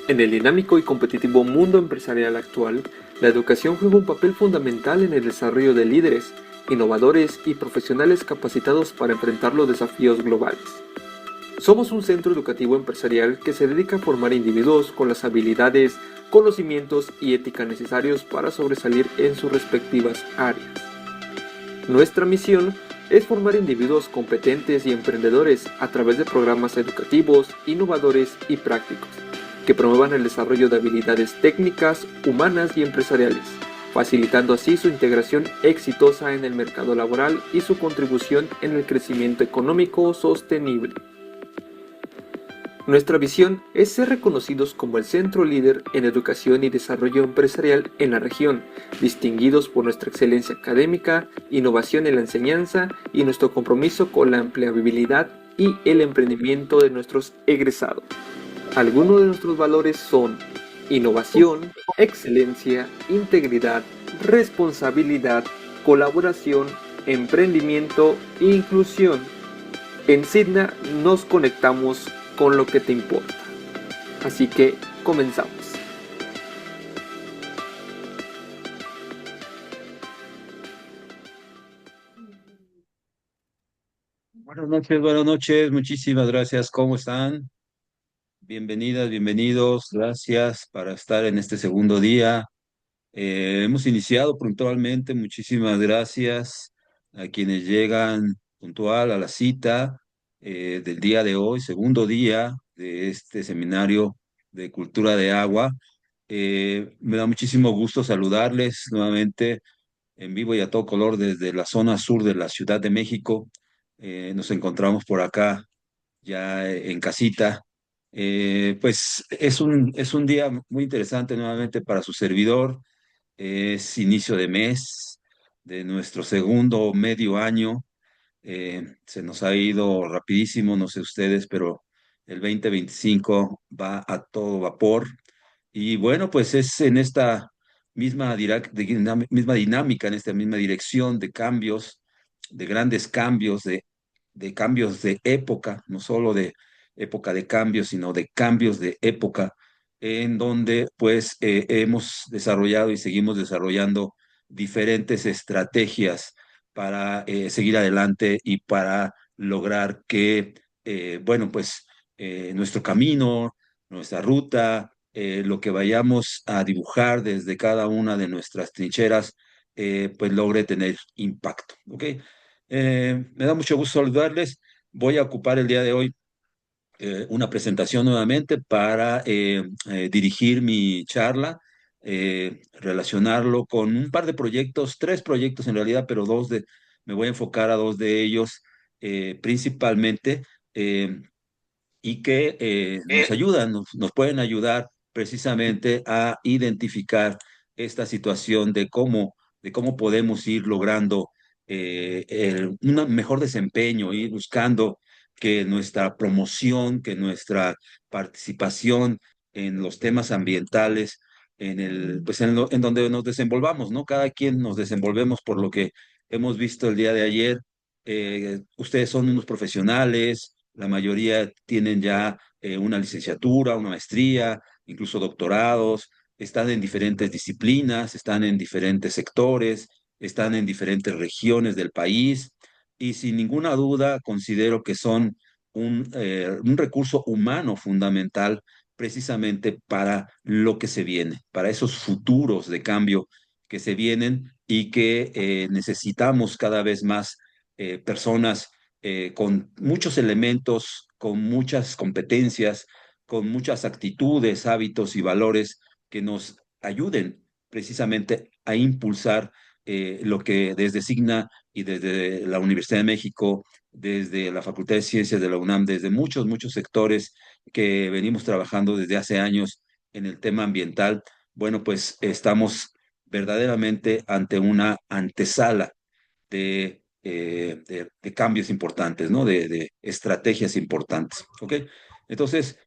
En el dinámico y competitivo mundo empresarial actual, la educación juega un papel fundamental en el desarrollo de líderes, innovadores y profesionales capacitados para enfrentar los desafíos globales. Somos un centro educativo empresarial que se dedica a formar individuos con las habilidades, conocimientos y ética necesarios para sobresalir en sus respectivas áreas. Nuestra misión es formar individuos competentes y emprendedores a través de programas educativos, innovadores y prácticos, que promuevan el desarrollo de habilidades técnicas, humanas y empresariales, facilitando así su integración exitosa en el mercado laboral y su contribución en el crecimiento económico sostenible. Nuestra visión es ser reconocidos como el centro líder en educación y desarrollo empresarial en la región, distinguidos por nuestra excelencia académica, innovación en la enseñanza y nuestro compromiso con la empleabilidad y el emprendimiento de nuestros egresados. Algunos de nuestros valores son innovación, excelencia, integridad, responsabilidad, colaboración, emprendimiento e inclusión. En Sidna nos conectamos con lo que te importa. Así que comenzamos. Buenas noches, muchísimas gracias. ¿Cómo están? Bienvenidas, bienvenidos. Gracias para estar en este segundo día. Hemos iniciado puntualmente. Muchísimas gracias a quienes llegan puntual a la cita del día de hoy, segundo día de este seminario de cultura de agua. Me da muchísimo gusto saludarles nuevamente en vivo y a todo color desde la zona sur de la Ciudad de México. Nos encontramos por acá ya en casita. Pues es un día muy interesante nuevamente para su servidor. Es inicio de mes de nuestro segundo medio año. Se nos ha ido rapidísimo, no sé ustedes, pero el 2025 va a todo vapor. Y bueno, pues es en esta misma dinámica, en esta misma dirección de cambios, de grandes cambios, de cambios de época, no solo de época de cambios, sino de cambios de época, en donde pues hemos desarrollado y seguimos desarrollando diferentes estrategias para seguir adelante y para lograr que, bueno, pues nuestro camino, nuestra ruta, lo que vayamos a dibujar desde cada una de nuestras trincheras, pues logre tener impacto. ¿Ok? Me da mucho gusto saludarles. Voy a ocupar el día de hoy una presentación nuevamente para dirigir mi charla, relacionarlo con un par de proyectos, tres proyectos en realidad, pero me voy a enfocar a dos de ellos principalmente. eh, y que nos ayudan, nos pueden ayudar precisamente a identificar esta situación de cómo podemos ir logrando un mejor desempeño, ir buscando que nuestra promoción, que nuestra participación en los temas ambientales, pues en donde nos desenvolvamos, ¿no? Cada quien nos desenvolvemos por lo que hemos visto el día de ayer. Ustedes son unos profesionales, la mayoría tienen ya una licenciatura, una maestría, incluso doctorados, están en diferentes disciplinas, están en diferentes sectores, están en diferentes regiones del país y sin ninguna duda considero que son un recurso humano fundamental precisamente para lo que se viene, para esos futuros de cambio que se vienen y que necesitamos cada vez más personas con muchos elementos, con muchas competencias, con muchas actitudes, hábitos y valores que nos ayuden precisamente a impulsar lo que desde Signa y desde la Universidad de México, desde la Facultad de Ciencias de la UNAM, desde muchos sectores que venimos trabajando desde hace años en el tema ambiental, bueno, pues estamos verdaderamente ante una antesala de cambios importantes, ¿no? De estrategias importantes, ¿ok? Entonces,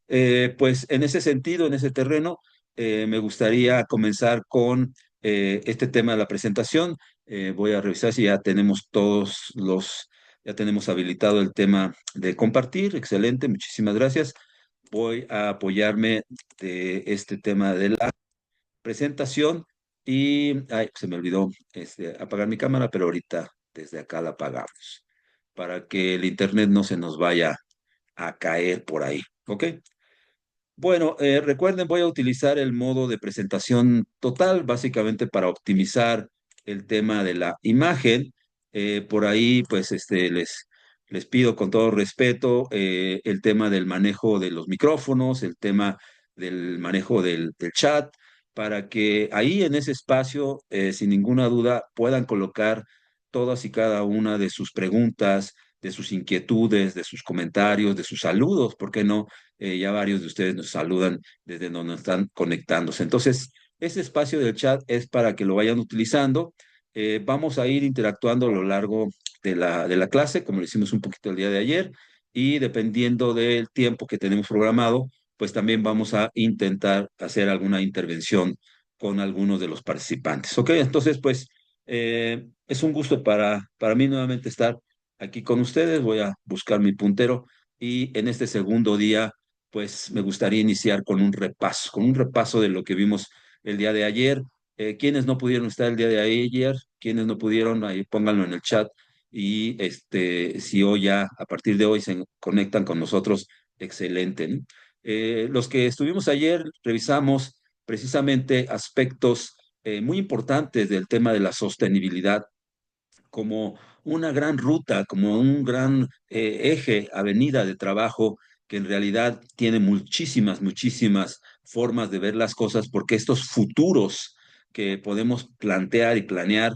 pues en ese sentido, en ese terreno, me gustaría comenzar con este tema de la presentación. Voy a revisar si ya tenemos ya tenemos habilitado el tema de compartir. Excelente, muchísimas gracias. voy a apoyarme de este tema de la presentación y ay, se me olvidó apagar mi cámara, pero ahorita desde acá la apagamos para que el internet no se nos vaya a caer por ahí. ¿Ok? Bueno, recuerden, voy a utilizar el modo de presentación total, básicamente para optimizar el tema de la imagen. Por ahí, pues, les pido con todo respeto el tema del manejo de los micrófonos, el tema del manejo del chat, para que ahí en ese espacio, sin ninguna duda, puedan colocar todas y cada una de sus preguntas, de sus inquietudes, de sus comentarios, de sus saludos, ¿por qué no? Ya varios de ustedes nos saludan desde donde están conectándose. Entonces, ese espacio del chat es para que lo vayan utilizando. Vamos a ir interactuando a lo largo de la clase, como lo hicimos un poquito el día de ayer, y dependiendo del tiempo que tenemos programado, pues también vamos a intentar hacer alguna intervención con algunos de los participantes. ¿Ok? Entonces, pues es un gusto para mí nuevamente estar aquí con ustedes. Voy a buscar mi puntero y en este segundo día pues me gustaría iniciar con un repaso de lo que vimos el día de ayer. Quienes no pudieron estar el día de ayer, quienes no pudieron, ahí pónganlo en el chat. Y si hoy ya, a partir de hoy, se conectan con nosotros, excelente, ¿no? Los que estuvimos ayer, revisamos precisamente aspectos muy importantes del tema de la sostenibilidad como una gran ruta, como un gran eje, avenida de trabajo que en realidad tiene muchísimas, muchísimas formas de ver las cosas, porque estos futuros que podemos plantear y planear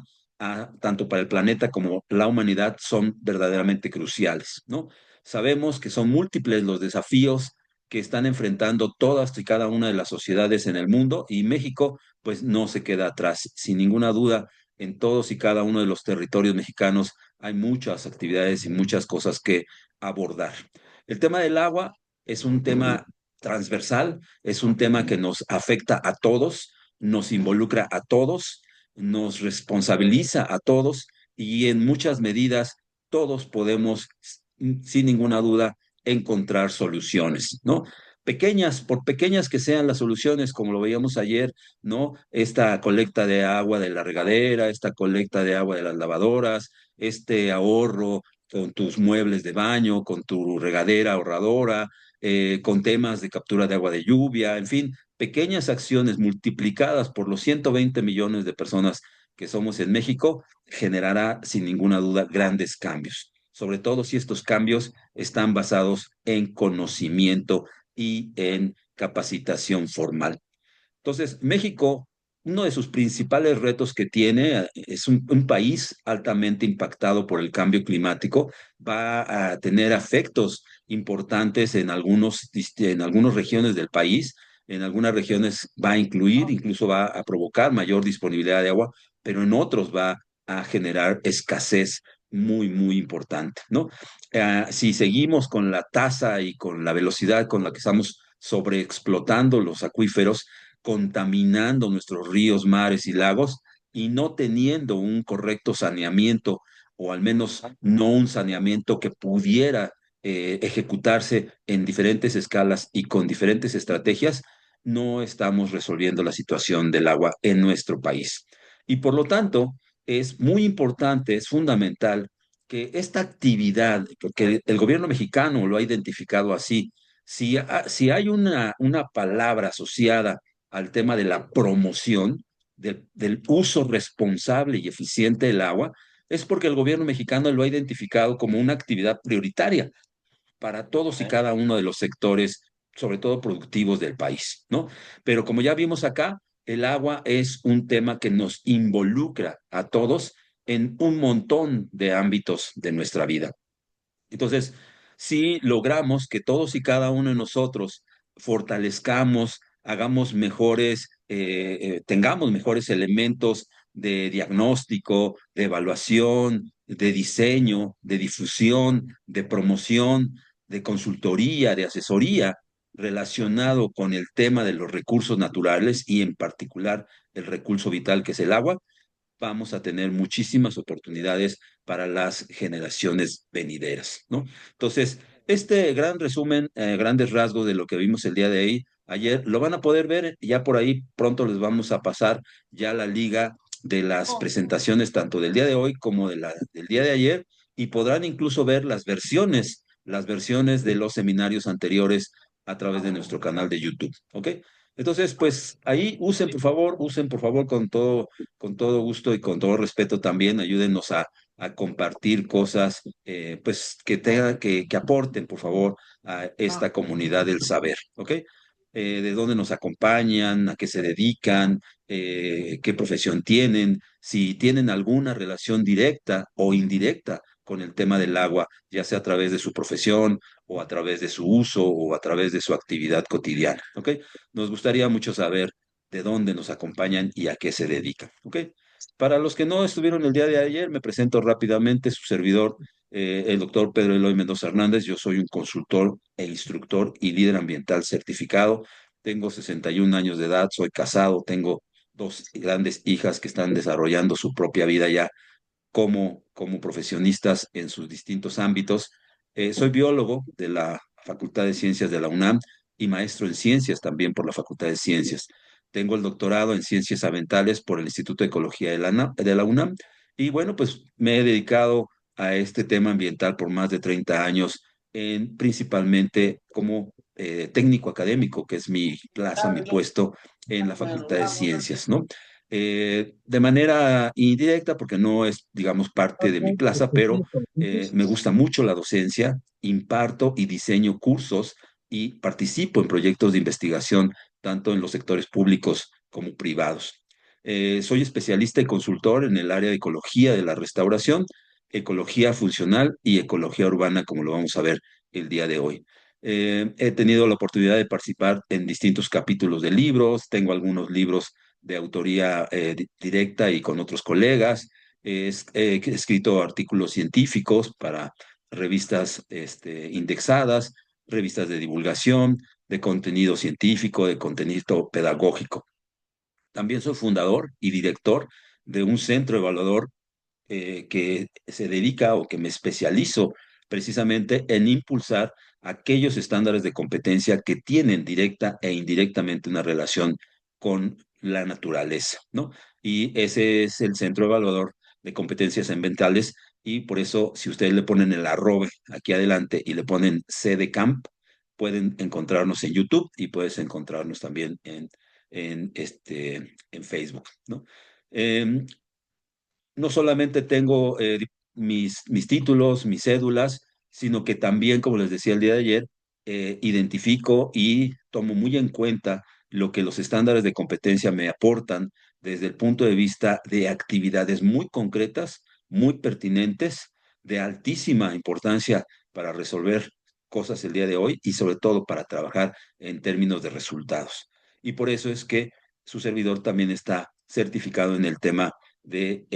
tanto para el planeta como la humanidad son verdaderamente cruciales, ¿no? Sabemos que son múltiples los desafíos que están enfrentando todas y cada una de las sociedades en el mundo y México pues no se queda atrás. Sin ninguna duda, en todos y cada uno de los territorios mexicanos hay muchas actividades y muchas cosas que abordar. El tema del agua es un tema transversal, es un tema que nos afecta a todos, nos involucra a todos, nos responsabiliza a todos y en muchas medidas todos podemos, sin ninguna duda, encontrar soluciones, ¿no? Pequeñas, por pequeñas que sean las soluciones, como lo veíamos ayer, ¿no? Esta colecta de agua de la regadera, esta colecta de agua de las lavadoras, este ahorro con tus muebles de baño, con tu regadera ahorradora, con temas de captura de agua de lluvia, en fin, pequeñas acciones multiplicadas por los 120 millones de personas que somos en México, generará sin ninguna duda grandes cambios, sobre todo si estos cambios están basados en conocimiento y en capacitación formal. Entonces, México, uno de sus principales retos que tiene es un país altamente impactado por el cambio climático. Va a tener efectos importantes en algunas regiones del país. En algunas regiones va a incluir, incluso va a provocar mayor disponibilidad de agua, pero en otros va a generar escasez muy, muy importante, ¿no? Si seguimos con la tasa y con la velocidad con la que estamos sobreexplotando los acuíferos, contaminando nuestros ríos, mares y lagos y no teniendo un correcto saneamiento o al menos no un saneamiento que pudiera ejecutarse en diferentes escalas y con diferentes estrategias, no estamos resolviendo la situación del agua en nuestro país. Y por lo tanto, es muy importante, es fundamental que esta actividad, porque el gobierno mexicano lo ha identificado así, si hay una palabra asociada al tema de la promoción del uso responsable y eficiente del agua, es porque el gobierno mexicano lo ha identificado como una actividad prioritaria para todos y cada uno de los sectores, sobre todo productivos del país, ¿no? Pero como ya vimos acá, el agua es un tema que nos involucra a todos en un montón de ámbitos de nuestra vida. Entonces, si logramos que todos y cada uno de nosotros fortalezcamos, hagamos mejores, tengamos mejores elementos de diagnóstico, de evaluación, de diseño, de difusión, de promoción, de consultoría, de asesoría relacionado con el tema de los recursos naturales y en particular el recurso vital que es el agua, vamos a tener muchísimas oportunidades para las generaciones venideras, ¿no? Entonces, Este gran resumen, grandes rasgos de lo que vimos el día de ahí, ayer, lo van a poder ver, ya por ahí pronto les vamos a pasar ya la liga de las presentaciones tanto del día de hoy como del día de ayer, y podrán incluso ver las versiones de los seminarios anteriores a través de nuestro canal de YouTube, ¿ok? Entonces, pues ahí usen por favor con todo gusto y con todo respeto también, ayúdenos a compartir cosas, pues que aporten, por favor, a esta comunidad del saber, ¿ok? De dónde nos acompañan, a qué se dedican, qué profesión tienen, si tienen alguna relación directa o indirecta con el tema del agua, ya sea a través de su profesión o a través de su uso o a través de su actividad cotidiana, ¿ok? Nos gustaría mucho saber de dónde nos acompañan y a qué se dedican, ¿ok? Para los que no estuvieron el día de ayer, me presento rápidamente, su servidor, el doctor Pedro Eloy Mendoza Hernández. Yo soy un consultor e instructor y líder ambiental certificado. Tengo 61 años de edad, soy casado, tengo dos grandes hijas que están desarrollando su propia vida ya como profesionistas en sus distintos ámbitos. Soy biólogo de la Facultad de Ciencias de la UNAM y maestro en ciencias también por la Facultad de Ciencias. Tengo el doctorado en ciencias ambientales por el Instituto de Ecología de la UNAM y bueno, pues me he dedicado a este tema ambiental por más de 30 años, principalmente como técnico académico, que es mi plaza, mi puesto en la Facultad de Ciencias, ¿no? De manera indirecta, porque no es, digamos, parte de mi plaza, pero me gusta mucho la docencia, imparto y diseño cursos y participo en proyectos de investigación, tanto en los sectores públicos como privados. Soy especialista y consultor en el área de ecología de la restauración, ecología funcional y ecología urbana, como lo vamos a ver el día de hoy. He tenido la oportunidad de participar en distintos capítulos de libros, tengo algunos libros de autoría directa y con otros colegas. He escrito artículos científicos para revistas indexadas, revistas de divulgación, de contenido científico, de contenido pedagógico. También soy fundador y director de un centro evaluador que se dedica o que me especializo precisamente en impulsar aquellos estándares de competencia que tienen directa e indirectamente una relación con la naturaleza, ¿no? Y ese es el centro evaluador de competencias ambientales y por eso si ustedes le ponen el arroba aquí adelante y le ponen CDCamp, pueden encontrarnos en YouTube y puedes encontrarnos también en Facebook, ¿no? Eh, no solamente tengo mis títulos, mis cédulas, sino que también, como les decía el día de ayer, identifico y tomo muy en cuenta lo que los estándares de competencia me aportan desde el punto de vista de actividades muy concretas, muy pertinentes, de altísima importancia para resolver cosas el día de hoy y sobre todo para trabajar en términos de resultados. Y por eso es que su servidor también está certificado en el tema de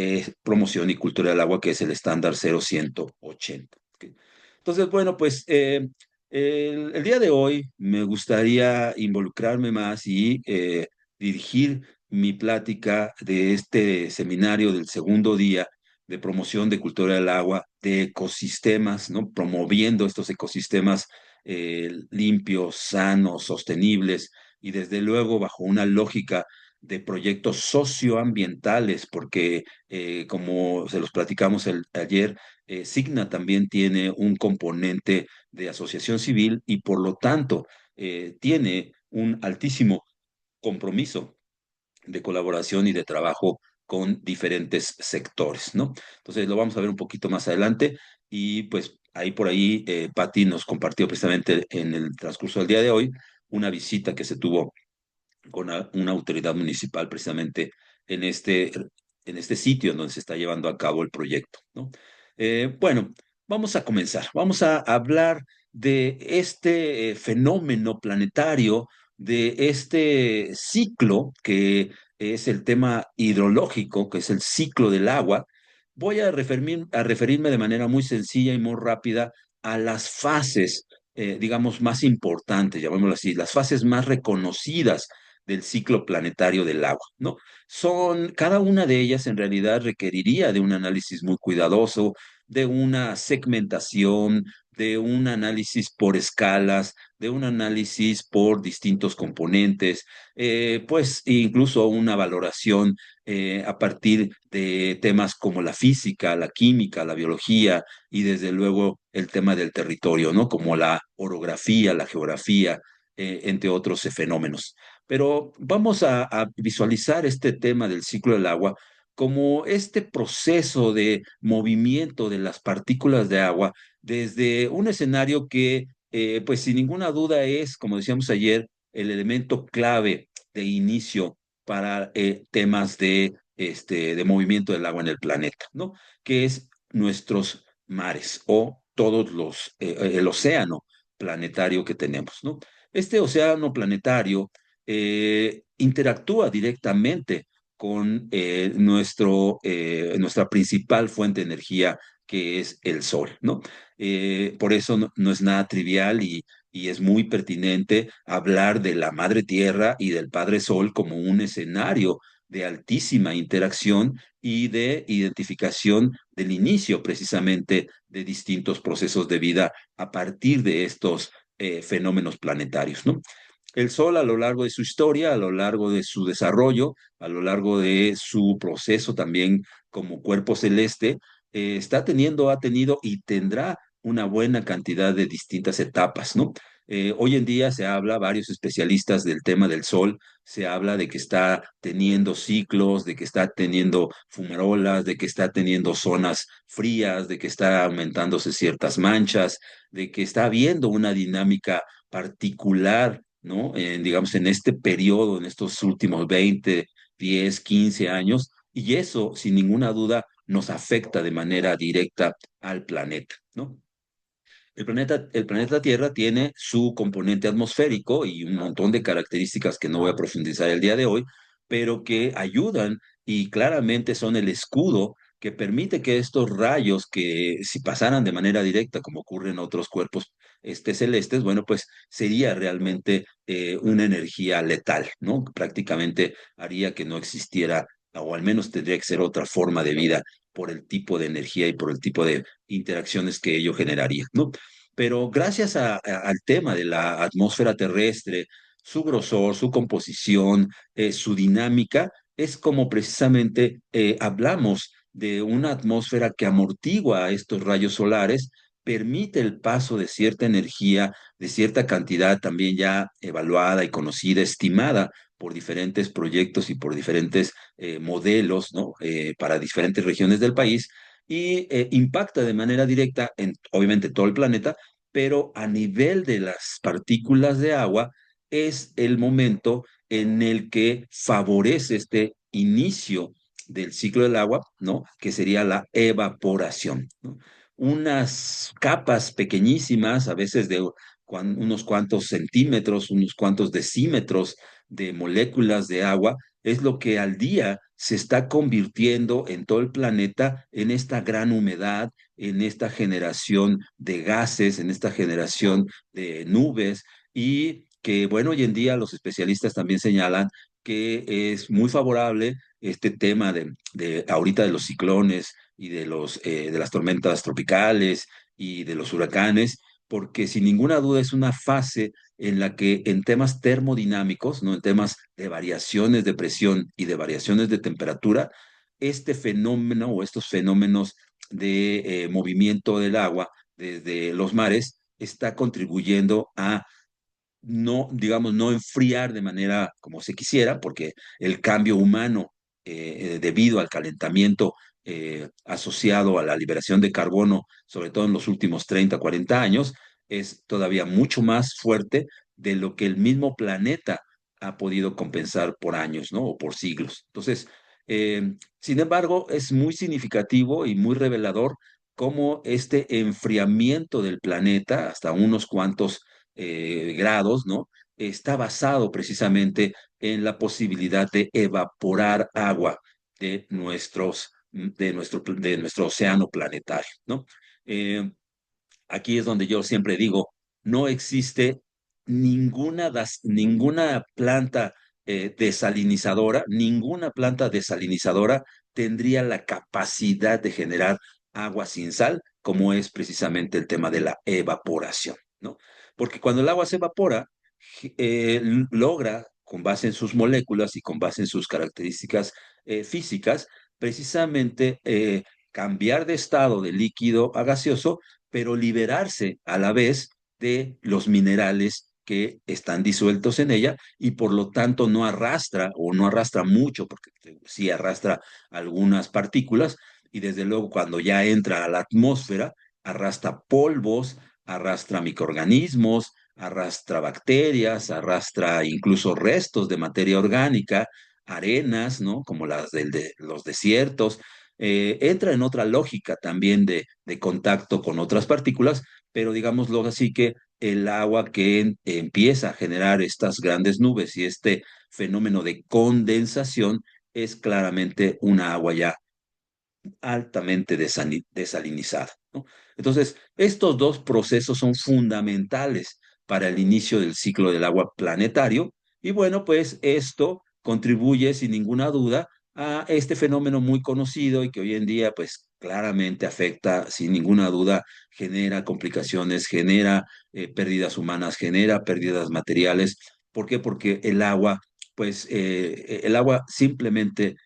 promoción y cultura del agua, que es el estándar 0180. ¿Okay? Entonces, bueno, pues el día de hoy me gustaría involucrarme más y dirigir mi plática de este seminario del segundo día de promoción de cultura del agua, de ecosistemas, ¿no? Promoviendo estos ecosistemas limpios, sanos, sostenibles y desde luego bajo una lógica de proyectos socioambientales, porque como se los platicamos ayer, Signa también tiene un componente de asociación civil y por lo tanto tiene un altísimo compromiso de colaboración y de trabajo con diferentes sectores, ¿no? Entonces lo vamos a ver un poquito más adelante y pues ahí por ahí Patti nos compartió precisamente en el transcurso del día de hoy una visita que se tuvo con una autoridad municipal precisamente en en este sitio en donde se está llevando a cabo el proyecto, ¿no? Bueno, vamos a comenzar. Vamos a hablar de este fenómeno planetario, de este ciclo que es el tema hidrológico, que es el ciclo del agua. Voy a referirme de manera muy sencilla y muy rápida a las fases, digamos, más importantes, llamémoslo así, las fases más reconocidas del ciclo planetario del agua, ¿no? Cada una de ellas en realidad requeriría de un análisis muy cuidadoso, de una segmentación, de un análisis por escalas, de un análisis por distintos componentes, pues incluso una valoración a partir de temas como la física, la química, la biología y desde luego el tema del territorio, ¿no? Como la orografía, la geografía, entre otros fenómenos. Pero vamos a visualizar este tema del ciclo del agua como este proceso de movimiento de las partículas de agua desde un escenario que, pues sin ninguna duda es, como decíamos ayer, el elemento clave de inicio para temas de movimiento del agua en el planeta, ¿no? Que es nuestros mares o el océano planetario que tenemos, ¿no? Este océano planetario interactúa directamente con nuestra principal fuente de energía, que es el sol, ¿no? Por eso no es nada trivial y es muy pertinente hablar de la Madre Tierra y del Padre Sol como un escenario de altísima interacción y de identificación del inicio precisamente de distintos procesos de vida a partir de estos fenómenos planetarios, ¿no? El Sol a lo largo de su historia, a lo largo de su desarrollo, a lo largo de su proceso también como cuerpo celeste, ha tenido y tendrá una buena cantidad de distintas etapas, ¿no? Hoy en día se habla, varios especialistas del tema del Sol, se habla de que está teniendo ciclos, de que está teniendo fumarolas, de que está teniendo zonas frías, de que está aumentándose ciertas manchas, de que está habiendo una dinámica particular, ¿no? Digamos, en este periodo, en estos últimos 20, 10, 15 años, y eso, sin ninguna duda, nos afecta de manera directa al planeta, ¿no? El planeta Tierra tiene su componente atmosférico y un montón de características que no voy a profundizar el día de hoy, pero que ayudan y claramente son el escudo que permite que estos rayos que si pasaran de manera directa, como ocurre en otros cuerpos celestes, bueno, pues sería realmente una energía letal, ¿no? Prácticamente haría que no existiera, o al menos tendría que ser otra forma de vida por el tipo de energía y por el tipo de interacciones que ello generaría, ¿no? Pero gracias al tema de la atmósfera terrestre, su grosor, su composición, su dinámica, es como precisamente hablamos de una atmósfera que amortigua estos rayos solares, permite el paso de cierta energía, de cierta cantidad también ya evaluada y conocida, estimada por diferentes proyectos y por diferentes modelos, ¿no? Para diferentes regiones del país y impacta de manera directa en, obviamente, todo el planeta, pero a nivel de las partículas de agua es el momento en el que favorece este inicio del ciclo del agua, ¿no? Que sería la evaporación, ¿no? Unas capas pequeñísimas, a veces de unos cuantos centímetros, unos cuantos decímetros de moléculas de agua, es lo que al día se está convirtiendo en todo el planeta en esta gran humedad, en esta generación de gases, en esta generación de nubes y que, bueno, hoy en día los especialistas también señalan que es muy favorable este tema de ahorita de los ciclones y de las tormentas tropicales y de los huracanes, porque sin ninguna duda es una fase en la que en temas termodinámicos, ¿no? En temas de variaciones de presión y de variaciones de temperatura, este fenómeno o estos fenómenos de movimiento del agua desde los mares está contribuyendo a no, digamos, no enfriar de manera como se quisiera, porque el cambio humano debido al calentamiento asociado a la liberación de carbono, sobre todo en los últimos 30, 40 años, es todavía mucho más fuerte de lo que el mismo planeta ha podido compensar por años, ¿no? O por siglos. Entonces, sin embargo, es muy significativo y muy revelador cómo este enfriamiento del planeta, hasta unos cuantos grados, ¿no? Está basado precisamente en la posibilidad de evaporar agua de nuestro océano planetario, ¿no? Eh, Aquí es donde yo siempre digo, no existe ninguna planta desalinizadora, ninguna planta desalinizadora tendría la capacidad de generar agua sin sal, como es precisamente el tema de la evaporación, ¿no? Porque cuando el agua se evapora, logra, con base en sus moléculas y con base en sus características físicas, precisamente cambiar de estado de líquido a gaseoso, pero liberarse a la vez de los minerales que están disueltos en ella y por lo tanto no arrastra o no arrastra mucho, porque sí arrastra algunas partículas y desde luego cuando ya entra a la atmósfera, arrastra polvos, arrastra microorganismos, arrastra bacterias, arrastra incluso restos de materia orgánica, arenas, ¿no? Como las de los desiertos. Entra en otra lógica también de contacto con otras partículas, pero digámoslo así que el agua que empieza a generar estas grandes nubes y este fenómeno de condensación es claramente una agua ya altamente desalinizada, ¿no? Entonces, estos dos procesos son fundamentales para el inicio del ciclo del agua planetario y bueno, pues esto contribuye sin ninguna duda a este fenómeno muy conocido y que hoy en día pues claramente afecta, sin ninguna duda, genera complicaciones, genera pérdidas humanas, genera pérdidas materiales. ¿Por qué? Porque el agua, pues el agua simplemente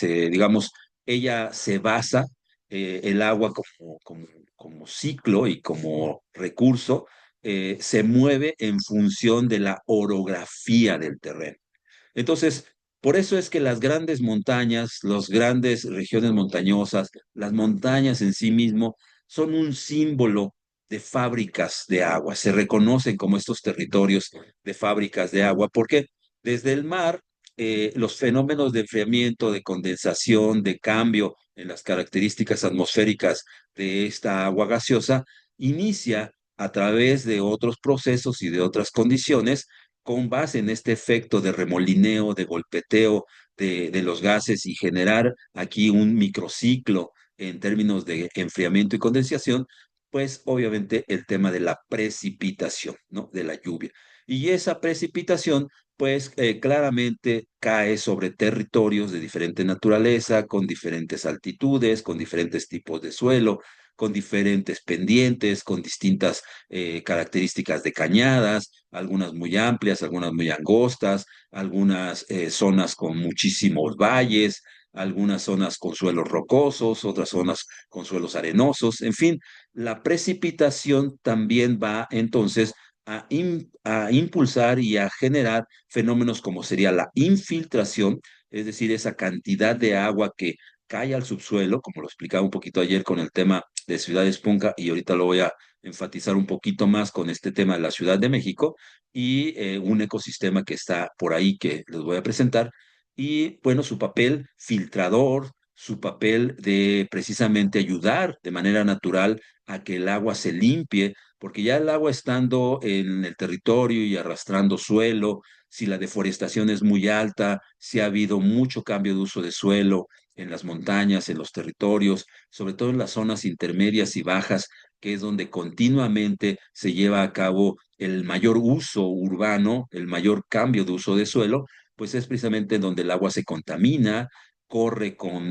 digamos, ella se basa, el agua como ciclo y como recurso, se mueve en función de la orografía del terreno. Entonces, por eso es que las grandes montañas, las grandes regiones montañosas, las montañas en sí mismo, son un símbolo de fábricas de agua. Se reconocen como estos territorios de fábricas de agua, porque desde el mar, los fenómenos de enfriamiento, de condensación, de cambio en las características atmosféricas de esta agua gaseosa, inicia a través de otros procesos y de otras condiciones con base en este efecto de remolineo, de golpeteo de los gases y generar aquí un microciclo en términos de enfriamiento y condensación, pues obviamente el tema de la precipitación, ¿no? De la lluvia. Y esa precipitación, pues claramente cae sobre territorios de diferente naturaleza, con diferentes altitudes, con diferentes tipos de suelo, con diferentes pendientes, con distintas características de cañadas, algunas muy amplias, algunas muy angostas, algunas zonas con muchísimos valles, algunas zonas con suelos rocosos, otras zonas con suelos arenosos, en fin, la precipitación también va entonces a impulsar y a generar fenómenos como sería la infiltración, es decir, esa cantidad de agua que cae al subsuelo, como lo explicaba un poquito ayer con el tema de Ciudad Esponja, y ahorita lo voy a enfatizar un poquito más con este tema de la Ciudad de México y un ecosistema que está por ahí que les voy a presentar. Y bueno, su papel filtrador, su papel de precisamente ayudar de manera natural a que el agua se limpie, porque ya el agua estando en el territorio y arrastrando suelo, si la deforestación es muy alta, si ha habido mucho cambio de uso de suelo en las montañas, en los territorios, sobre todo en las zonas intermedias y bajas, que es donde continuamente se lleva a cabo el mayor uso urbano, el mayor cambio de uso de suelo, pues es precisamente donde el agua se contamina,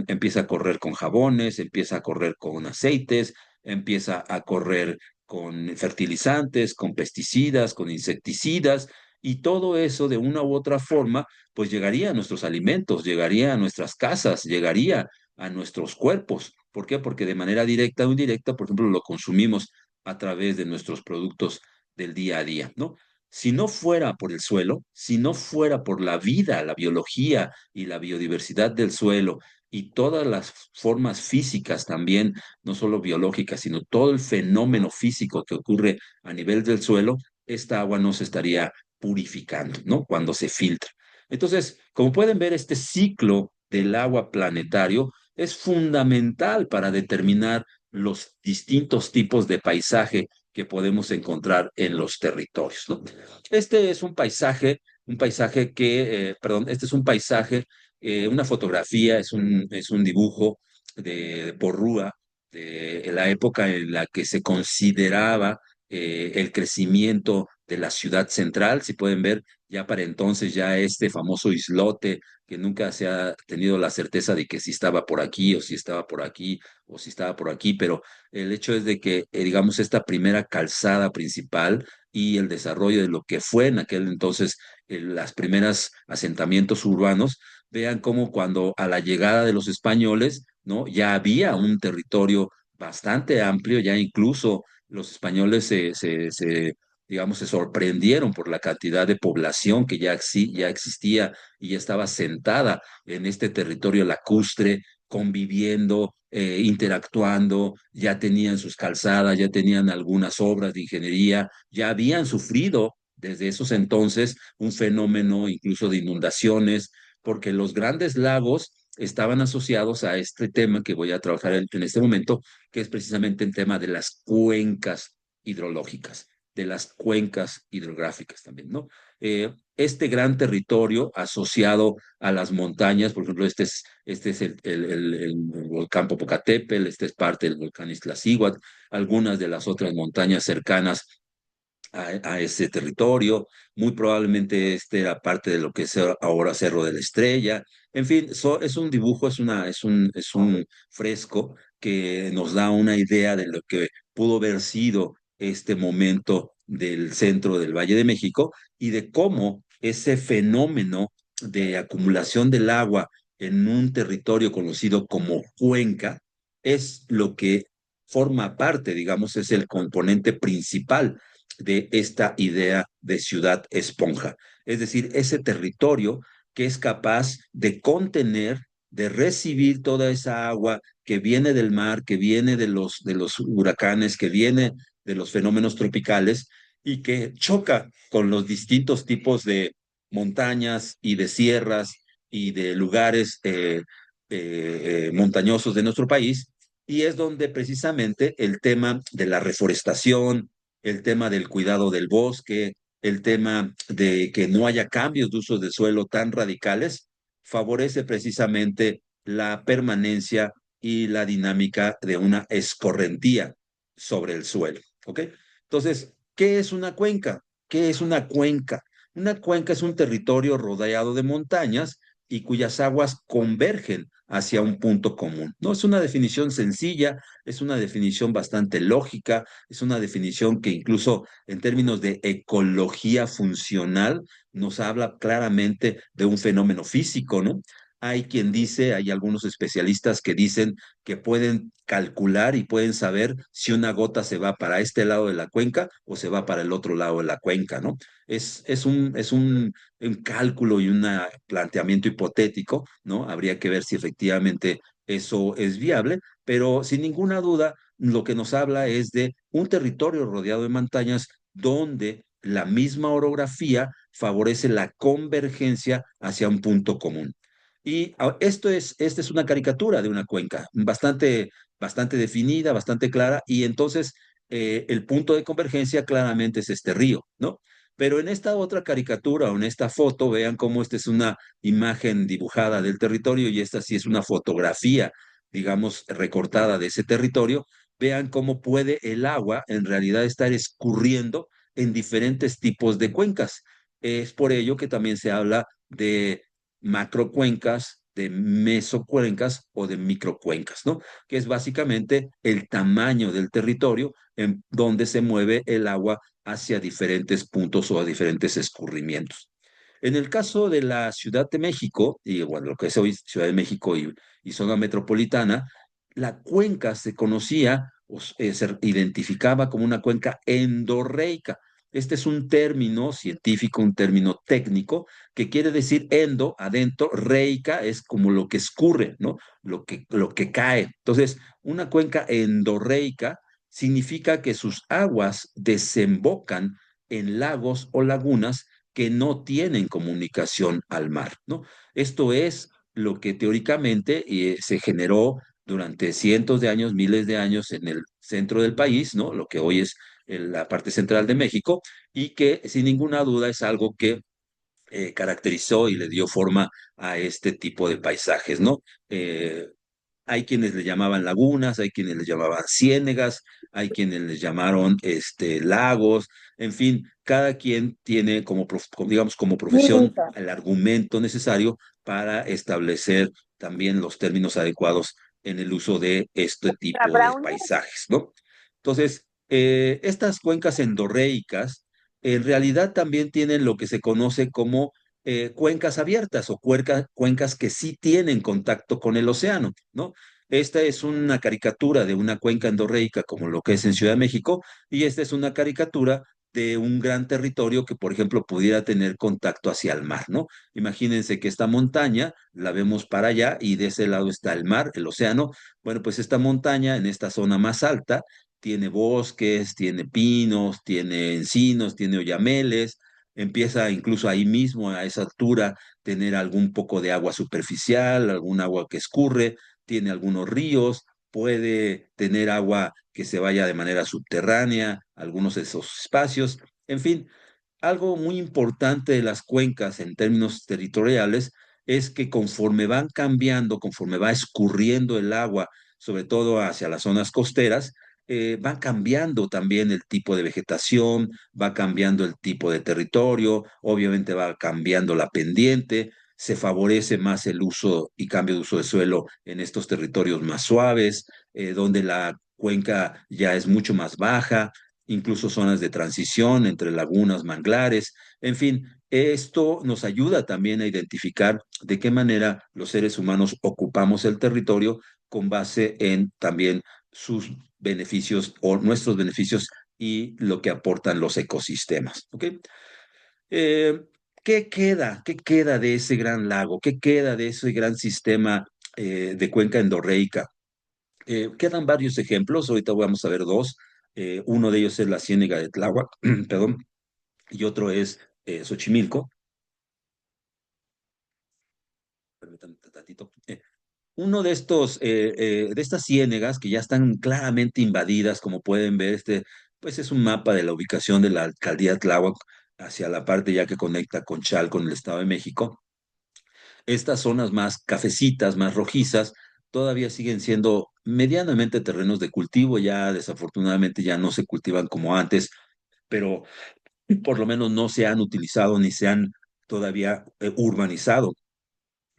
empieza a correr con jabones, empieza a correr con aceites, empieza a correr con fertilizantes, con pesticidas, con insecticidas, y todo eso de una u otra forma, pues llegaría a nuestros alimentos, llegaría a nuestras casas, llegaría a nuestros cuerpos. ¿Por qué? Porque de manera directa o indirecta, por ejemplo, lo consumimos a través de nuestros productos del día a día, ¿no? Si no fuera por el suelo, si no fuera por la vida, la biología y la biodiversidad del suelo y todas las formas físicas también, no solo biológicas, sino todo el fenómeno físico que ocurre a nivel del suelo, esta agua no se estaría purificando, ¿no? Cuando se filtra. Entonces, como pueden ver, este ciclo del agua planetario es fundamental para determinar los distintos tipos de paisaje que podemos encontrar en los territorios, ¿no? Este es un paisaje perdón, este es un paisaje, una fotografía, es un dibujo de Porrúa, de la época en la que se consideraba el crecimiento de la ciudad central. Si pueden ver, ya para entonces ya este famoso islote que nunca se ha tenido la certeza de que si estaba por aquí o si estaba por aquí o si estaba por aquí, pero el hecho es de que, digamos, esta primera calzada principal y el desarrollo de lo que fue en aquel entonces las primeras asentamientos urbanos, vean cómo cuando a la llegada de los españoles, ¿no? Ya había un territorio bastante amplio, ya incluso los españoles digamos, se sorprendieron por la cantidad de población que ya existía y ya estaba sentada en este territorio lacustre, conviviendo, interactuando, ya tenían sus calzadas, ya tenían algunas obras de ingeniería, ya habían sufrido desde esos entonces un fenómeno incluso de inundaciones, porque los grandes lagos estaban asociados a este tema que voy a trabajar en este momento, que es precisamente el tema de las cuencas hidrológicas, de las cuencas hidrográficas también, ¿no? Este gran territorio asociado a las montañas, por ejemplo, este es el volcán Popocatépetl, este es parte del volcán Iztaccíhuatl, algunas de las otras montañas cercanas a ese territorio. Muy probablemente este era parte de lo que es ahora Cerro de la Estrella. En fin, es un dibujo, es un fresco que nos da una idea de lo que pudo haber sido este momento del centro del Valle de México y de cómo ese fenómeno de acumulación del agua en un territorio conocido como cuenca es lo que forma parte, digamos, es el componente principal de esta idea de ciudad esponja. Es decir, ese territorio que es capaz de contener, de recibir toda esa agua que viene del mar, que viene de los huracanes, que viene de los fenómenos tropicales y que choca con los distintos tipos de montañas y de sierras y de lugares montañosos de nuestro país. Y es donde precisamente el tema de la reforestación, el tema del cuidado del bosque, el tema de que no haya cambios de uso de suelo tan radicales, favorece precisamente la permanencia y la dinámica de una escorrentía sobre el suelo. ¿Ok? Entonces, ¿qué es una cuenca? ¿Qué es una cuenca? Una cuenca es un territorio rodeado de montañas y cuyas aguas convergen hacia un punto común. No es una definición sencilla, es una definición bastante lógica, es una definición que incluso en términos de ecología funcional nos habla claramente de un fenómeno físico, ¿no? Hay quien dice, hay algunos especialistas que dicen que pueden calcular y pueden saber si una gota se va para este lado de la cuenca o se va para el otro lado de la cuenca, ¿no? Un cálculo y un planteamiento hipotético, ¿no? Habría que ver si efectivamente eso es viable, pero sin ninguna duda lo que nos habla es de un territorio rodeado de montañas donde la misma orografía favorece la convergencia hacia un punto común. Y esta es una caricatura de una cuenca, bastante definida, bastante clara, y entonces el punto de convergencia claramente es este río, ¿no? Pero en esta otra caricatura o en esta foto, vean cómo esta es una imagen dibujada del territorio y esta sí es una fotografía, digamos, recortada de ese territorio. Vean cómo puede el agua en realidad estar escurriendo en diferentes tipos de cuencas. Es por ello que también se habla de macrocuencas, de mesocuencas o de microcuencas, ¿no? Que es básicamente el tamaño del territorio en donde se mueve el agua hacia diferentes puntos o a diferentes escurrimientos. En el caso de la Ciudad de México, y bueno, lo que es hoy Ciudad de México y zona metropolitana, la cuenca se conocía o se identificaba como una cuenca endorreica. Este es un término científico, un término técnico, que quiere decir endo, adentro, reica es como lo que escurre, ¿no? Lo que cae. Entonces, una cuenca endorreica significa que sus aguas desembocan en lagos o lagunas que no tienen comunicación al mar, ¿no? Esto es lo que teóricamente se generó durante cientos de años, miles de años en el centro del país, ¿no? Lo que hoy es la parte central de México, y que sin ninguna duda es algo que caracterizó y le dio forma a este tipo de paisajes, ¿no? Hay quienes le llamaban lagunas, hay quienes le llamaban ciénegas, hay quienes les llamaron lagos, en fin, cada quien tiene digamos, como profesión Listo. el argumento necesario para establecer también los términos adecuados en el uso de este tipo de Brownie. paisajes, ¿no? Entonces, estas cuencas endorreicas en realidad también tienen lo que se conoce como cuencas abiertas o cuencas que sí tienen contacto con el océano, ¿no? Esta es una caricatura de una cuenca endorreica como lo que es en Ciudad de México y esta es una caricatura de un gran territorio que, por ejemplo, pudiera tener contacto hacia el mar, ¿no? Imagínense que esta montaña la vemos para allá y de ese lado está el mar, el océano. Bueno, pues esta montaña en esta zona más alta tiene bosques, tiene pinos, tiene encinos, tiene oyameles, empieza incluso ahí mismo a esa altura tener algún poco de agua superficial, algún agua que escurre, tiene algunos ríos, puede tener agua que se vaya de manera subterránea, algunos de esos espacios, en fin, algo muy importante de las cuencas en términos territoriales es que conforme van cambiando, conforme va escurriendo el agua, sobre todo hacia las zonas costeras, van cambiando también el tipo de vegetación, va cambiando el tipo de territorio, obviamente va cambiando la pendiente, se favorece más el uso y cambio de uso de suelo en estos territorios más suaves, donde la cuenca ya es mucho más baja, incluso zonas de transición entre lagunas, manglares, en fin, esto nos ayuda también a identificar de qué manera los seres humanos ocupamos el territorio con base en también sus beneficios o nuestros beneficios y lo que aportan los ecosistemas. ¿Ok? Eh, ¿Qué queda? ¿Qué queda de ese gran lago? ¿Qué queda de ese gran sistema de cuenca endorreica? Quedan varios ejemplos, ahorita vamos a ver dos. Uno de ellos es la Ciénega de Tláhuac, perdón, y otro es Xochimilco. Permítanme un tantito. Uno de de estas ciénegas que ya están claramente invadidas, como pueden ver, pues es un mapa de la ubicación de la alcaldía Tláhuac hacia la parte ya que conecta con Chalco en el Estado de México. Estas zonas más cafecitas, más rojizas, todavía siguen siendo medianamente terrenos de cultivo, ya desafortunadamente ya no se cultivan como antes, pero por lo menos no se han utilizado ni se han todavía urbanizado,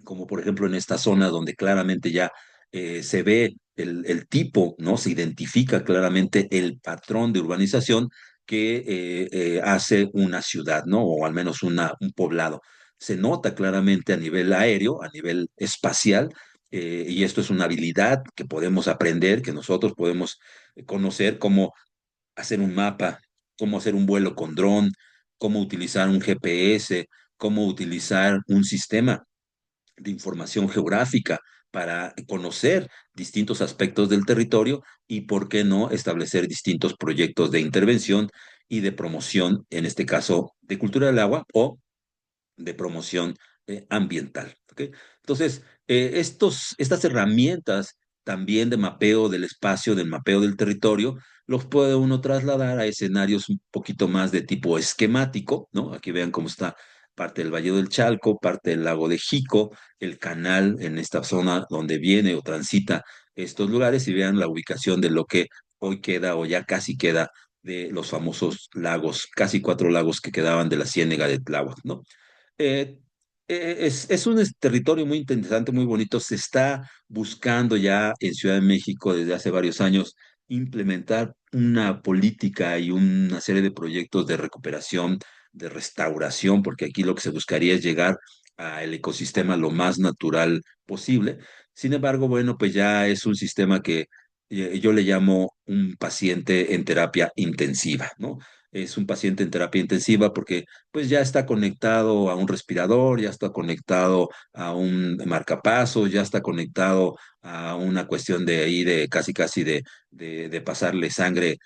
como por ejemplo en esta zona donde claramente ya se ve el tipo, ¿no? Se identifica claramente el patrón de urbanización que hace una ciudad, ¿no? O al menos un poblado. Se nota claramente a nivel aéreo, a nivel espacial, y esto es una habilidad que podemos aprender, que nosotros podemos conocer, cómo hacer un mapa, cómo hacer un vuelo con dron, cómo utilizar un GPS, cómo utilizar un sistema de información geográfica para conocer distintos aspectos del territorio y, por qué no, establecer distintos proyectos de intervención y de promoción, en este caso, de cultura del agua o de promoción ambiental. ¿Okay? Entonces, estas herramientas también de mapeo del espacio, del mapeo del territorio, los puede uno trasladar a escenarios un poquito más de tipo esquemático, ¿no? Aquí vean cómo está parte del Valle del Chalco, parte del lago de Jico, el canal en esta zona donde viene o transita estos lugares y vean la ubicación de lo que hoy queda o ya casi queda de los famosos lagos, casi cuatro lagos que quedaban de la Ciénega de Tláhuac, ¿no? Eh, es un territorio muy interesante, muy bonito. Se está buscando ya en Ciudad de México desde hace varios años implementar una política y una serie de proyectos de recuperación, de restauración, porque aquí lo que se buscaría es llegar al ecosistema lo más natural posible. Sin embargo, bueno, pues ya es un sistema que yo le llamo un paciente en terapia intensiva, ¿no? Es un paciente en terapia intensiva porque pues ya está conectado a un respirador, ya está conectado a un marcapasos, ya está conectado a una cuestión de ahí de casi casi de pasarle sangre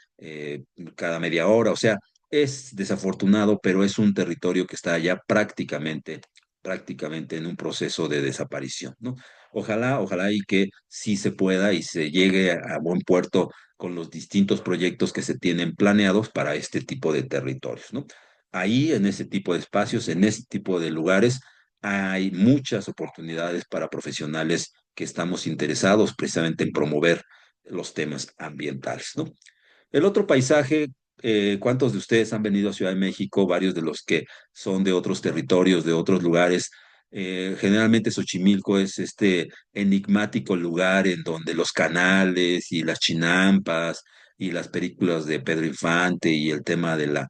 cada media hora. O sea, es desafortunado, pero es un territorio que está ya prácticamente en un proceso de desaparición, ¿no? Ojalá y que sí se pueda y se llegue a buen puerto con los distintos proyectos que se tienen planeados para este tipo de territorios, ¿no? Ahí, en ese tipo de espacios, en ese tipo de lugares, hay muchas oportunidades para profesionales que estamos interesados precisamente en promover los temas ambientales, ¿no? El otro paisaje, ¿cuántos de ustedes han venido a Ciudad de México? Varios de los que son de otros territorios, de otros lugares. Generalmente Xochimilco es este enigmático lugar en donde los canales y las chinampas y las películas de Pedro Infante y el tema de la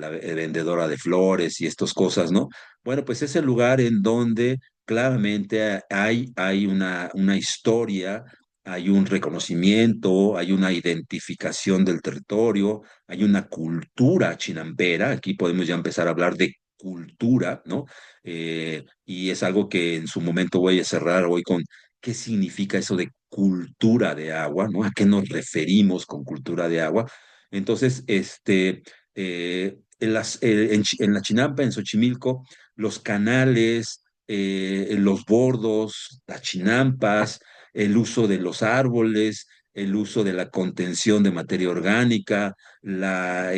vendedora de flores y estas cosas, ¿no? Bueno, pues es el lugar en donde claramente hay una historia, hay un reconocimiento, hay una identificación del territorio, hay una cultura chinampera. Aquí podemos ya empezar a hablar de cultura, ¿no? Y es algo que en su momento voy a cerrar hoy con qué significa eso de cultura de agua, ¿no? ¿A qué nos referimos con cultura de agua? Entonces, en la Chinampa, en Xochimilco, los canales, los bordos, las chinampas, el uso de los árboles, el uso de la contención de materia orgánica, la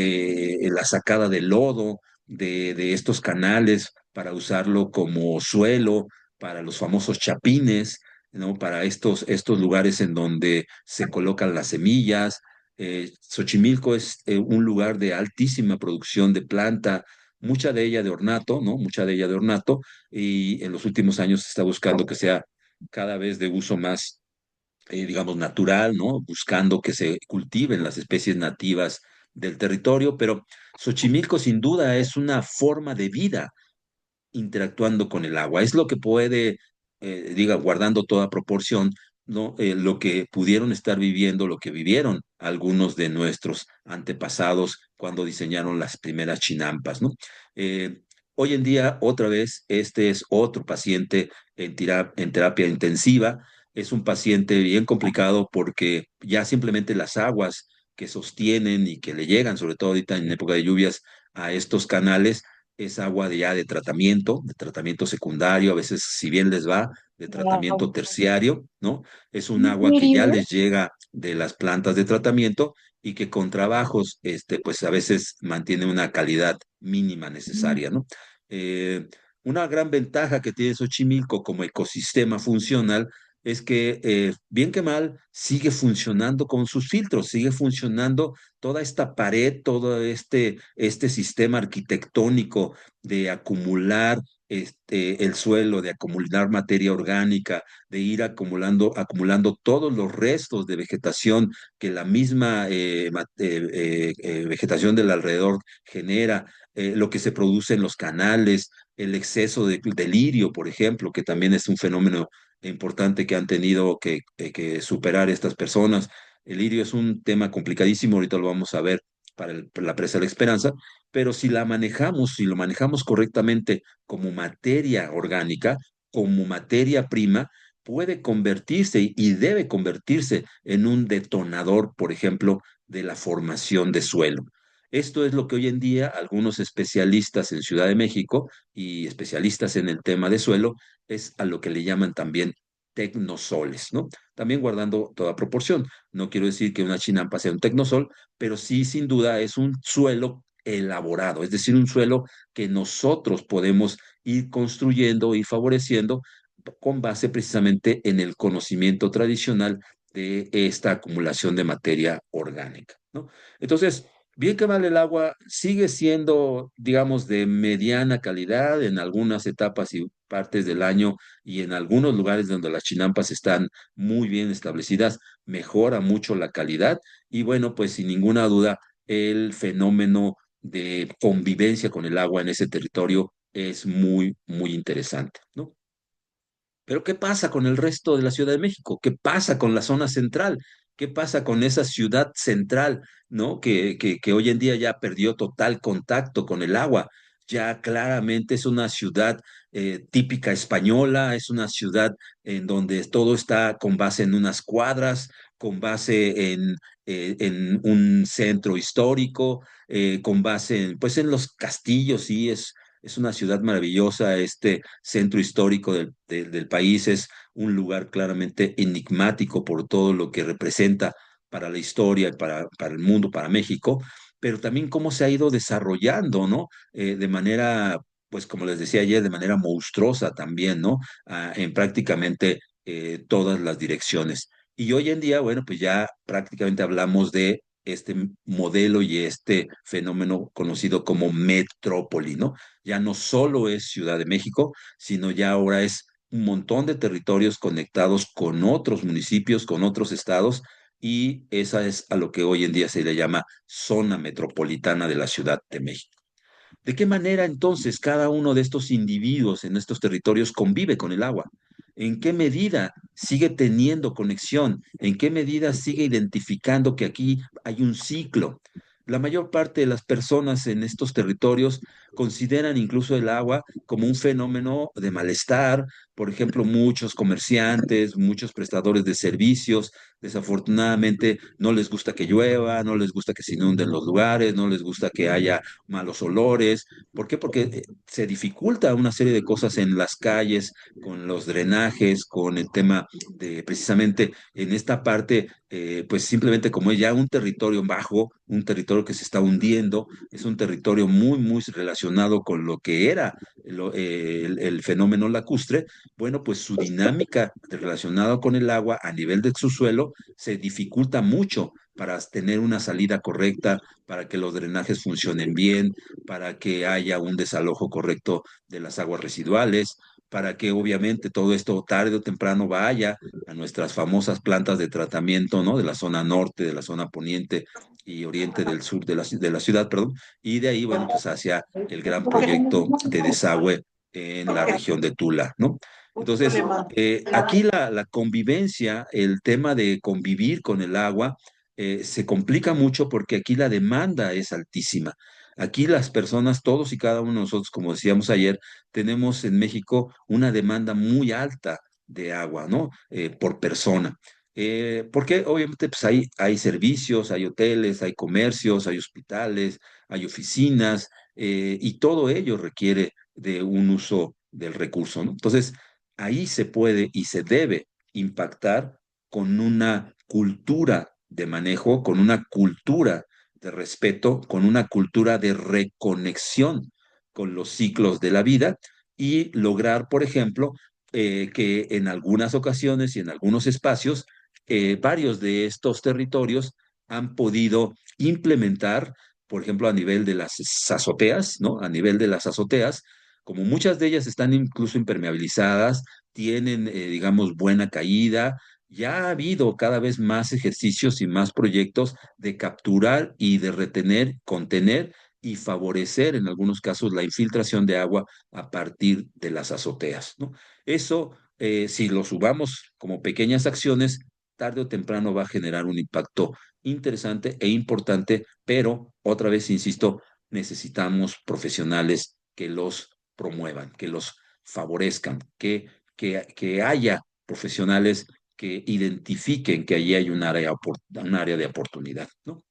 sacada de lodo de estos canales para usarlo como suelo para los famosos chapines, ¿no? Para estos lugares en donde se colocan las semillas. Xochimilco es un lugar de altísima producción de planta, mucha de ella de ornato, ¿no? Mucha de ella de ornato, y en los últimos años se está buscando que sea cada vez de uso más, digamos, natural, ¿no? Buscando que se cultiven las especies nativas del territorio, pero Xochimilco sin duda es una forma de vida interactuando con el agua. Es lo que puede, diga, guardando toda proporción, ¿no? Lo que pudieron estar viviendo, lo que vivieron algunos de nuestros antepasados cuando diseñaron las primeras chinampas, ¿no? Eh, Hoy en día, otra vez, este es otro paciente en terapia intensiva. Es un paciente bien complicado porque ya simplemente las aguas que sostienen y que le llegan, sobre todo ahorita en época de lluvias, a estos canales, es agua de ya de tratamiento secundario, a veces, si bien les va, de tratamiento terciario, ¿no? Es un ¿En agua que ya serio? les llega de las plantas de tratamiento y que con trabajos, pues a veces mantiene una calidad mínima necesaria, ¿no? Eh, una gran ventaja que tiene Xochimilco como ecosistema funcional es que, bien que mal, sigue funcionando con sus filtros, sigue funcionando toda esta pared, todo este sistema arquitectónico de acumular el suelo, de acumular materia orgánica, de ir acumulando todos los restos de vegetación que la misma vegetación del alrededor genera, lo que se produce en los canales, el exceso de lirio, por ejemplo, que también es un fenómeno importante que han tenido que superar estas personas. El lirio es un tema complicadísimo, ahorita lo vamos a ver para la presa de la esperanza, pero si la manejamos, si lo manejamos correctamente como materia orgánica, como materia prima, puede convertirse y debe convertirse en un detonador, por ejemplo, de la formación de suelo. Esto es lo que hoy en día algunos especialistas en Ciudad de México y especialistas en el tema de suelo es a lo que le llaman también tecnosoles, ¿no? También guardando toda proporción. No quiero decir que una chinampa sea un tecnosol, pero sí, sin duda, es un suelo elaborado, es decir, un suelo que nosotros podemos ir construyendo y favoreciendo con base precisamente en el conocimiento tradicional de esta acumulación de materia orgánica, ¿no? Entonces, bien que vale el agua, sigue siendo, digamos, de mediana calidad en algunas etapas y partes del año y en algunos lugares donde las chinampas están muy bien establecidas, mejora mucho la calidad y bueno, pues sin ninguna duda el fenómeno de convivencia con el agua en ese territorio es muy, muy interesante, ¿no? Pero ¿qué pasa con el resto de la Ciudad de México? ¿Qué pasa con la zona central? ¿Qué pasa con esa ciudad central, ¿no? Que hoy en día ya perdió total contacto con el agua. Ya claramente es una ciudad típica española, es una ciudad en donde todo está con base en unas cuadras, con base en un centro histórico, con base en, pues en los castillos, sí, es una ciudad maravillosa, este centro histórico del país es un lugar claramente enigmático por todo lo que representa para la historia, para el mundo, para México, pero también cómo se ha ido desarrollando, ¿no? De manera, pues como les decía ayer, de manera monstruosa también, ¿no? En prácticamente todas las direcciones. Y hoy en día, bueno, pues ya prácticamente hablamos de este modelo y este fenómeno conocido como metrópoli, ¿no? Ya no solo es Ciudad de México, sino ya ahora es un montón de territorios conectados con otros municipios, con otros estados, y esa es a lo que hoy en día se le llama zona metropolitana de la Ciudad de México. ¿De qué manera entonces cada uno de estos individuos en estos territorios convive con el agua? ¿En qué medida sigue teniendo conexión? ¿En qué medida sigue identificando que aquí hay un ciclo? La mayor parte de las personas en estos territorios consideran incluso el agua como un fenómeno de malestar. Por ejemplo, muchos comerciantes, muchos prestadores de servicios, desafortunadamente no les gusta que llueva, no les gusta que se inunden los lugares, no les gusta que haya malos olores. ¿Por qué? Porque se dificulta una serie de cosas en las calles, con los drenajes, con el tema de precisamente en esta parte, pues simplemente como es ya un territorio bajo, un territorio que se está hundiendo, es un territorio muy, muy relacionado con lo que era el fenómeno lacustre. Bueno, pues su dinámica relacionada con el agua a nivel de subsuelo se dificulta mucho para tener una salida correcta, para que los drenajes funcionen bien, para que haya un desalojo correcto de las aguas residuales, para que obviamente todo esto tarde o temprano vaya a nuestras famosas plantas de tratamiento, ¿no? De la zona norte, de la zona poniente y oriente del sur de la ciudad, perdón, y de ahí, bueno, pues hacia el gran proyecto de desagüe en la región de Tula, ¿no? Entonces, aquí la convivencia, el tema de convivir con el agua, se complica mucho porque aquí la demanda es altísima. Aquí las personas, todos y cada uno de nosotros, como decíamos ayer, tenemos en México una demanda muy alta de agua, ¿no? Por persona. Porque obviamente pues hay servicios, hay hoteles, hay comercios, hay hospitales, hay oficinas, y todo ello requiere de un uso del recurso, ¿no? Entonces, ahí se puede y se debe impactar con una cultura de manejo, con una cultura de respeto, con una cultura de reconexión con los ciclos de la vida y lograr, por ejemplo, que en algunas ocasiones y en algunos espacios, varios de estos territorios han podido implementar, por ejemplo, a nivel de las azoteas, ¿no? A nivel de las azoteas, como muchas de ellas están incluso impermeabilizadas, tienen, digamos, buena caída. Ya ha habido cada vez más ejercicios y más proyectos de capturar y de retener, contener y favorecer en algunos casos la infiltración de agua a partir de las azoteas, ¿no? Eso, si lo subamos como pequeñas acciones, tarde o temprano va a generar un impacto interesante e importante, pero otra vez, insisto, necesitamos profesionales que los promuevan, que los favorezcan, que haya profesionales que identifiquen que allí hay un área de oportunidad, ¿no?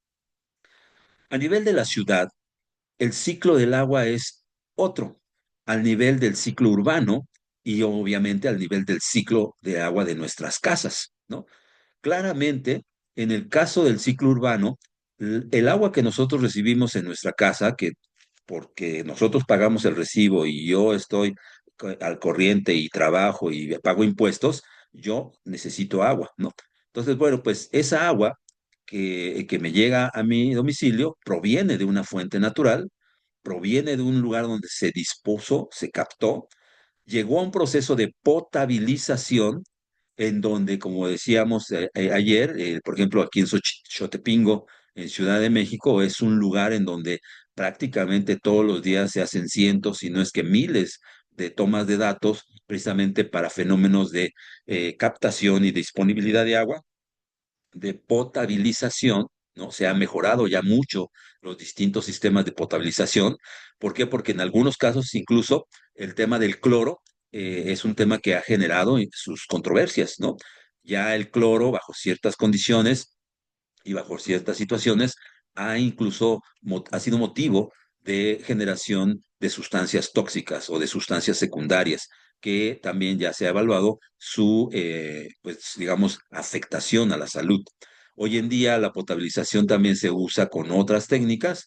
A nivel de la ciudad, el ciclo del agua es otro, al nivel del ciclo urbano y obviamente al nivel del ciclo de agua de nuestras casas, ¿no? Claramente, en el caso del ciclo urbano, el agua que nosotros recibimos en nuestra casa, que porque nosotros pagamos el recibo y yo estoy al corriente y trabajo y pago impuestos, yo necesito agua, ¿no? Entonces, bueno, pues esa agua que me llega a mi domicilio proviene de una fuente natural, proviene de un lugar donde se dispuso, se captó, llegó a un proceso de potabilización en donde, como decíamos ayer, por ejemplo, aquí en Xotepingo, en Ciudad de México, es un lugar en donde prácticamente todos los días se hacen cientos, si no es que miles de tomas de datos, precisamente para fenómenos de captación y disponibilidad de agua, de potabilización, ¿no? Se ha mejorado ya mucho los distintos sistemas de potabilización. ¿Por qué? Porque en algunos casos incluso el tema del cloro es un tema que ha generado sus controversias, ¿no? Ya el cloro, bajo ciertas condiciones y bajo ciertas situaciones, ha sido motivo de generación de sustancias tóxicas o de sustancias secundarias, que también ya se ha evaluado su, pues, digamos, afectación a la salud. Hoy en día la potabilización también se usa con otras técnicas,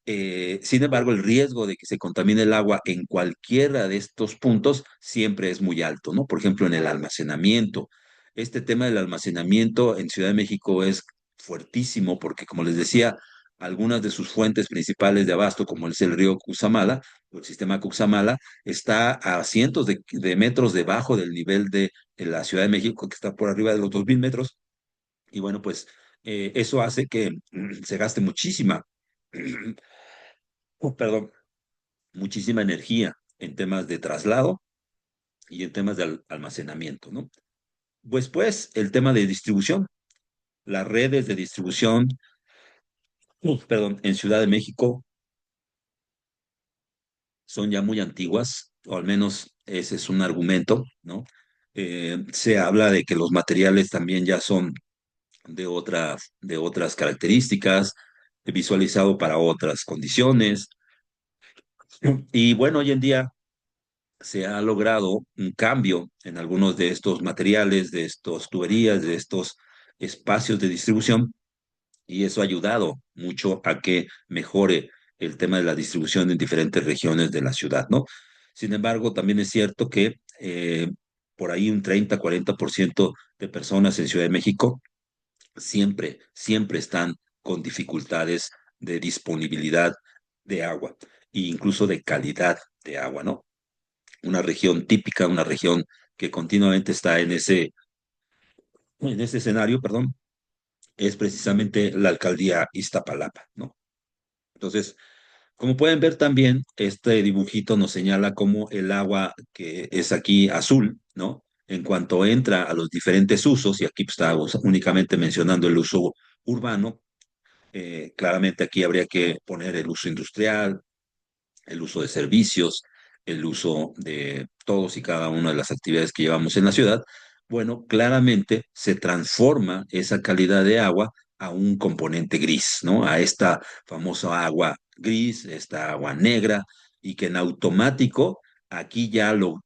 Sin embargo, el riesgo de que se contamine el agua en cualquiera de estos puntos siempre es muy alto, ¿no? Por ejemplo, en el almacenamiento. Este tema del almacenamiento en Ciudad de México es fuertísimo porque, como les decía, algunas de sus fuentes principales de abasto, como es el río Cutzamala, o el sistema Cutzamala, está a cientos de metros debajo del nivel de la Ciudad de México, que está por arriba de los 2000 metros. Y bueno, pues eso hace que se gaste muchísima, perdón, muchísima energía en temas de traslado y en temas de almacenamiento, ¿no? Pues, el tema de distribución. Las redes de distribución, perdón, en Ciudad de México son ya muy antiguas, o al menos ese es un argumento, ¿no? Se habla de que los materiales también ya son de otras características, visualizado para otras condiciones. Y bueno, hoy en día se ha logrado un cambio en algunos de estos materiales, de estos tuberías, de estos espacios de distribución, y eso ha ayudado mucho a que mejore el tema de la distribución en diferentes regiones de la ciudad, ¿no? Sin embargo, también es cierto que por ahí un 30-40% de personas en Ciudad de México siempre, siempre están con dificultades de disponibilidad de agua e incluso de calidad de agua, ¿no? Una región típica, una región que continuamente está en ese escenario, perdón, es precisamente la alcaldía Iztapalapa, ¿no? Entonces, como pueden ver también, este dibujito nos señala cómo el agua que es aquí azul, ¿no? En cuanto entra a los diferentes usos, y aquí pues, está únicamente mencionando el uso urbano, claramente aquí habría que poner el uso industrial, el uso de servicios, el uso de todos y cada una de las actividades que llevamos en la ciudad, bueno, claramente se transforma esa calidad de agua a un componente gris, ¿no? A esta famosa agua gris, esta agua negra, y que en automático aquí ya lo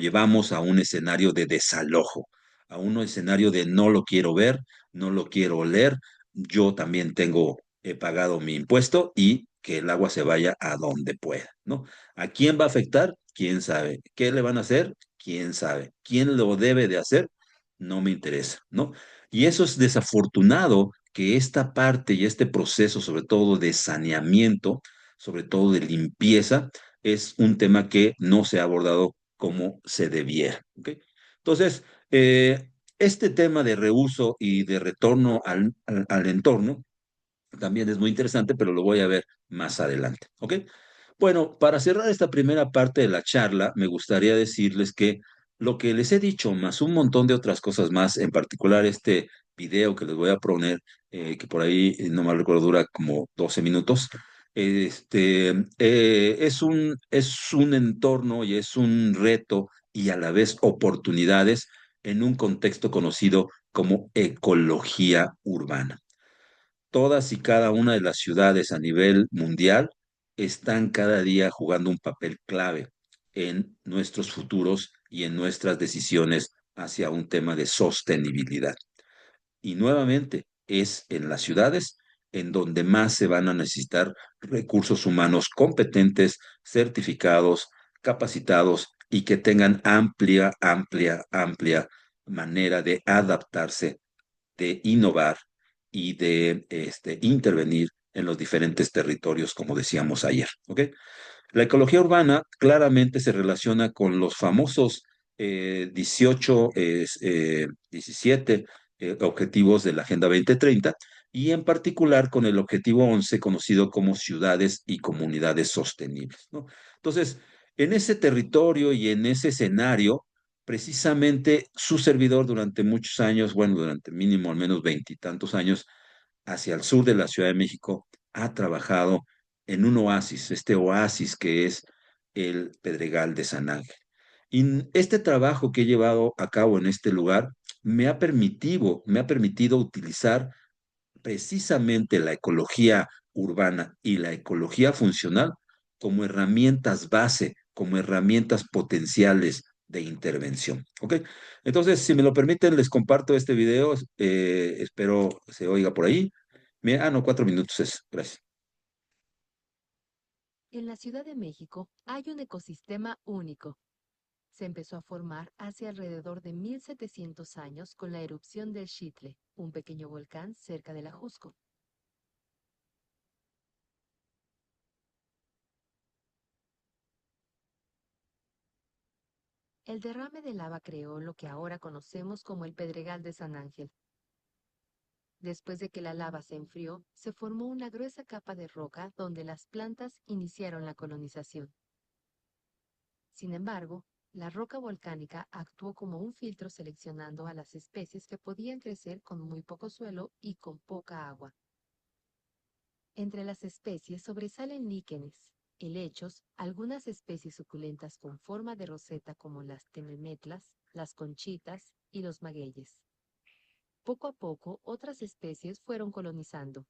llevamos a un escenario de desalojo, a un escenario de no lo quiero ver, no lo quiero oler, yo también tengo he pagado mi impuesto y que el agua se vaya a donde pueda, ¿no? ¿A quién va a afectar? ¿Quién sabe? ¿Qué le van a hacer? ¿Quién sabe? ¿Quién lo debe de hacer? No me interesa, ¿no? Y eso es desafortunado que esta parte y este proceso, sobre todo de saneamiento, sobre todo de limpieza, es un tema que no se ha abordado como se debiera, ¿ok? Entonces, este tema de reuso y de retorno al entorno también es muy interesante, pero lo voy a ver más adelante, ¿ok? Bueno, para cerrar esta primera parte de la charla, me gustaría decirles que lo que les he dicho, más un montón de otras cosas más, en particular este video que les voy a poner, que por ahí, no mal recuerdo, dura como 12 minutos, es un entorno y es un reto y a la vez oportunidades en un contexto conocido como ecología urbana. Todas y cada una de las ciudades a nivel mundial están cada día jugando un papel clave en nuestros futuros y en nuestras decisiones hacia un tema de sostenibilidad. Y nuevamente es en las ciudades en donde más se van a necesitar recursos humanos competentes, certificados, capacitados y que tengan amplia, amplia, amplia manera de adaptarse, de innovar y de intervenir en los diferentes territorios, como decíamos ayer. ¿Ok? La ecología urbana claramente se relaciona con los famosos 18, 17 objetivos de la Agenda 2030 y en particular con el objetivo 11 conocido como ciudades y comunidades sostenibles, ¿no? Entonces, en ese territorio y en ese escenario, precisamente su servidor durante muchos años, bueno, durante mínimo al menos veintitantos años, hacia el sur de la Ciudad de México, ha trabajado en un oasis, este oasis que es el Pedregal de San Ángel. Y este trabajo que he llevado a cabo en este lugar me ha permitido utilizar precisamente la ecología urbana y la ecología funcional como herramientas base, como herramientas potenciales de intervención. ¿Ok? Entonces, si me lo permiten, les comparto este video. Espero se oiga por ahí. No, 4 minutos es. Gracias. En la Ciudad de México hay un ecosistema único. Se empezó a formar hace alrededor de 1700 años con la erupción del Xitle, un pequeño volcán cerca del Ajusco. El derrame de lava creó lo que ahora conocemos como el Pedregal de San Ángel. Después de que la lava se enfrió, se formó una gruesa capa de roca donde las plantas iniciaron la colonización. Sin embargo, la roca volcánica actuó como un filtro seleccionando a las especies que podían crecer con muy poco suelo y con poca agua. Entre las especies sobresalen líquenes, helechos, algunas especies suculentas con forma de roseta como las tememetlas, las conchitas y los magueyes. Poco a poco, otras especies fueron colonizando.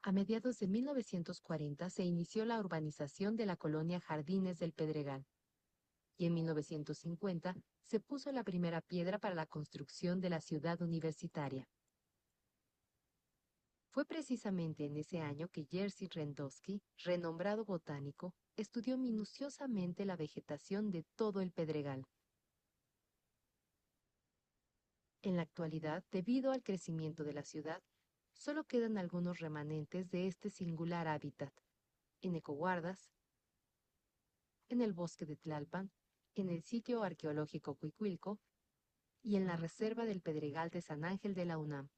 A mediados de 1940 se inició la urbanización de la colonia Jardines del Pedregal, y en 1950 se puso la primera piedra para la construcción de la ciudad universitaria. Fue precisamente en ese año que Jerzy Rendowski, renombrado botánico, estudió minuciosamente la vegetación de todo el Pedregal. En la actualidad, debido al crecimiento de la ciudad, solo quedan algunos remanentes de este singular hábitat, en ecoguardas, en el bosque de Tlalpan, en el sitio arqueológico Cuicuilco y en la reserva del Pedregal de San Ángel de la UNAM.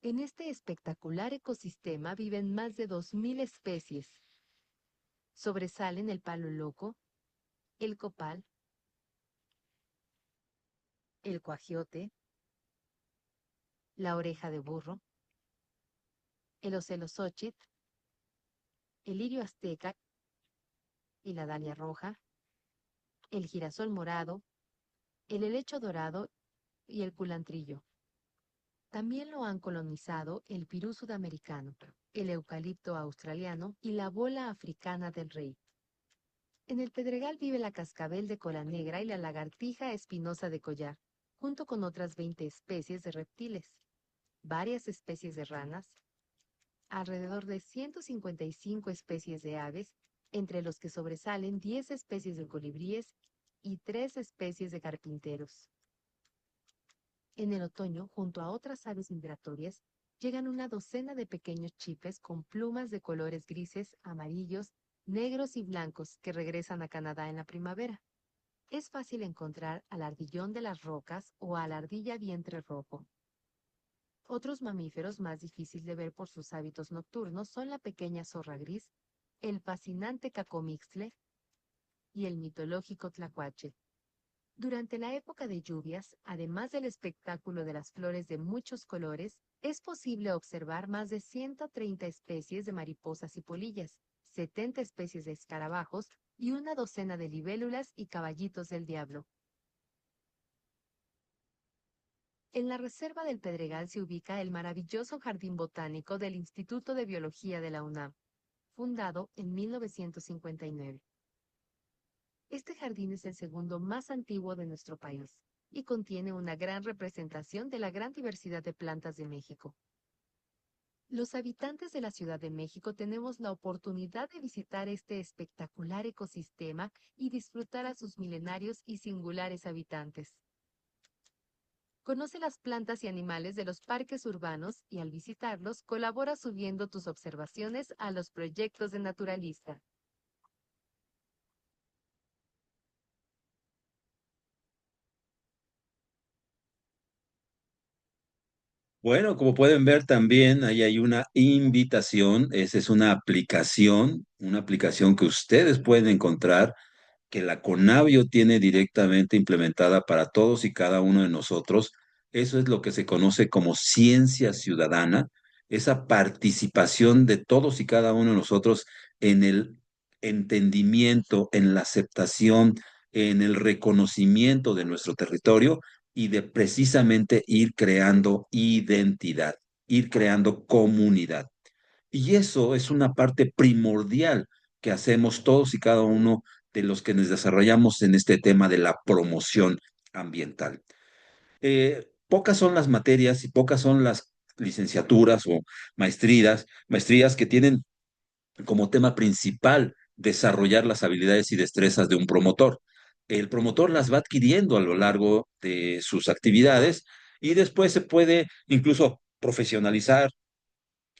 En este espectacular ecosistema viven más de 2000 especies. Sobresalen el palo loco, el copal, el cuajiote, la oreja de burro, el ocelosóchit, el lirio azteca y la dalia roja, el girasol morado, el helecho dorado y el culantrillo. También lo han colonizado el pirú sudamericano, el eucalipto australiano y la bola africana del rey. En el Pedregal vive la cascabel de cola negra y la lagartija espinosa de collar, junto con otras 20 especies de reptiles, varias especies de ranas, alrededor de 155 especies de aves, entre los que sobresalen 10 especies de colibríes y 3 especies de carpinteros. En el otoño, junto a otras aves migratorias, llegan una docena de pequeños chifes con plumas de colores grises, amarillos, negros y blancos que regresan a Canadá en la primavera. Es fácil encontrar al ardillón de las rocas o a la ardilla vientre rojo. Otros mamíferos más difíciles de ver por sus hábitos nocturnos son la pequeña zorra gris, el fascinante cacomixtle y el mitológico tlacuache. Durante la época de lluvias, además del espectáculo de las flores de muchos colores, es posible observar más de 130 especies de mariposas y polillas, 70 especies de escarabajos y una docena de libélulas y caballitos del diablo. En la reserva del Pedregal se ubica el maravilloso Jardín Botánico del Instituto de Biología de la UNAM, fundado en 1959. Este jardín es el segundo más antiguo de nuestro país y contiene una gran representación de la gran diversidad de plantas de México. Los habitantes de la Ciudad de México tenemos la oportunidad de visitar este espectacular ecosistema y disfrutar a sus milenarios y singulares habitantes. Conoce las plantas y animales de los parques urbanos y al visitarlos colabora subiendo tus observaciones a los proyectos de naturalista. Bueno, como pueden ver también, ahí hay una invitación. Esa es una aplicación que ustedes pueden encontrar, que la Conavio tiene directamente implementada para todos y cada uno de nosotros. Eso es lo que se conoce como ciencia ciudadana, esa participación de todos y cada uno de nosotros en el entendimiento, en la aceptación, en el reconocimiento de nuestro territorio y de precisamente ir creando identidad, ir creando comunidad. Y eso es una parte primordial que hacemos todos y cada uno de los que nos desarrollamos en este tema de la promoción ambiental. Pocas son las materias y pocas son las licenciaturas o maestrías que tienen como tema principal desarrollar las habilidades y destrezas de un promotor. El promotor las va adquiriendo a lo largo de sus actividades y después se puede incluso profesionalizar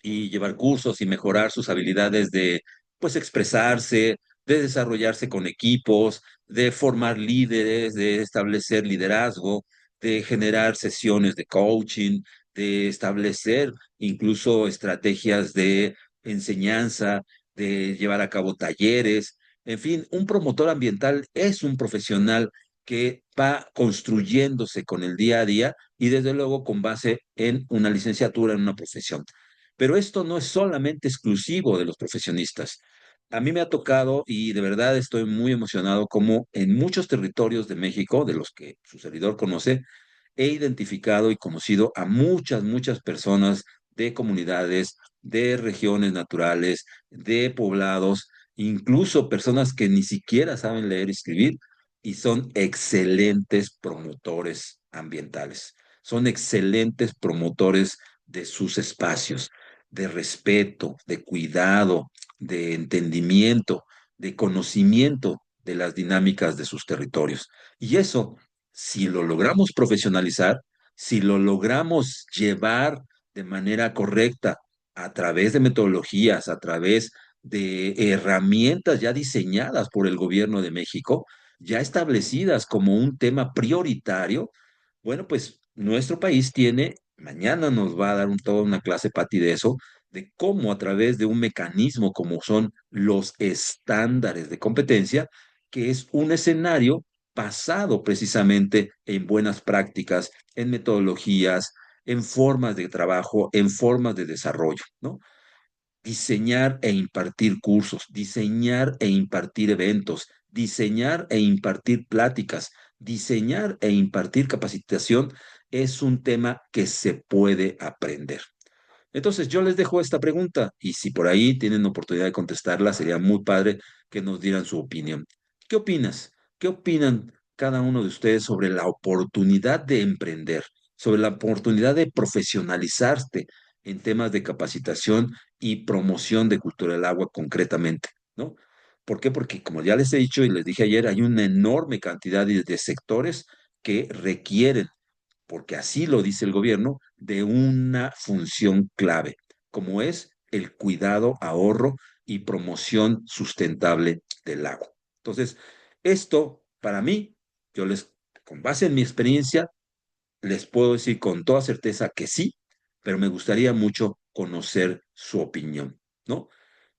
y llevar cursos y mejorar sus habilidades de, pues, expresarse, de desarrollarse con equipos, de formar líderes, de establecer liderazgo, de generar sesiones de coaching, de establecer incluso estrategias de enseñanza, de llevar a cabo talleres. En fin, un promotor ambiental es un profesional que va construyéndose con el día a día y desde luego con base en una licenciatura en una profesión. Pero esto no es solamente exclusivo de los profesionistas. A mí me ha tocado y de verdad estoy muy emocionado como en muchos territorios de México, de los que su servidor conoce, he identificado y conocido a muchas personas de comunidades, de regiones naturales, de poblados, incluso personas que ni siquiera saben leer y escribir y son excelentes promotores ambientales. Son excelentes promotores de sus espacios, de respeto, de cuidado, de entendimiento, de conocimiento de las dinámicas de sus territorios. Y eso, si lo logramos profesionalizar, si lo logramos llevar de manera correcta a través de metodologías, a través de herramientas ya diseñadas por el gobierno de México, ya establecidas como un tema prioritario, bueno, pues nuestro país tiene, mañana nos va a dar toda una clase, Pati, de eso, de cómo a través de un mecanismo como son los estándares de competencia, que es un escenario basado precisamente en buenas prácticas, en metodologías, en formas de trabajo, en formas de desarrollo, ¿no? Diseñar e impartir cursos, diseñar e impartir eventos, diseñar e impartir pláticas, diseñar e impartir capacitación es un tema que se puede aprender. Entonces yo les dejo esta pregunta y si por ahí tienen oportunidad de contestarla, sería muy padre que nos dieran su opinión. ¿Qué opinas? ¿Qué opinan cada uno de ustedes sobre la oportunidad de emprender, sobre la oportunidad de profesionalizarte en temas de capacitación y promoción de cultura del agua concretamente, ¿no? ¿Por qué? Porque como ya les he dicho y les dije ayer, hay una enorme cantidad de sectores que requieren porque así lo dice el gobierno, de una función clave, como es el cuidado, ahorro y promoción sustentable del agua. Entonces, esto para mí, yo les, con base en mi experiencia, les puedo decir con toda certeza que sí, pero me gustaría mucho conocer su opinión, ¿no?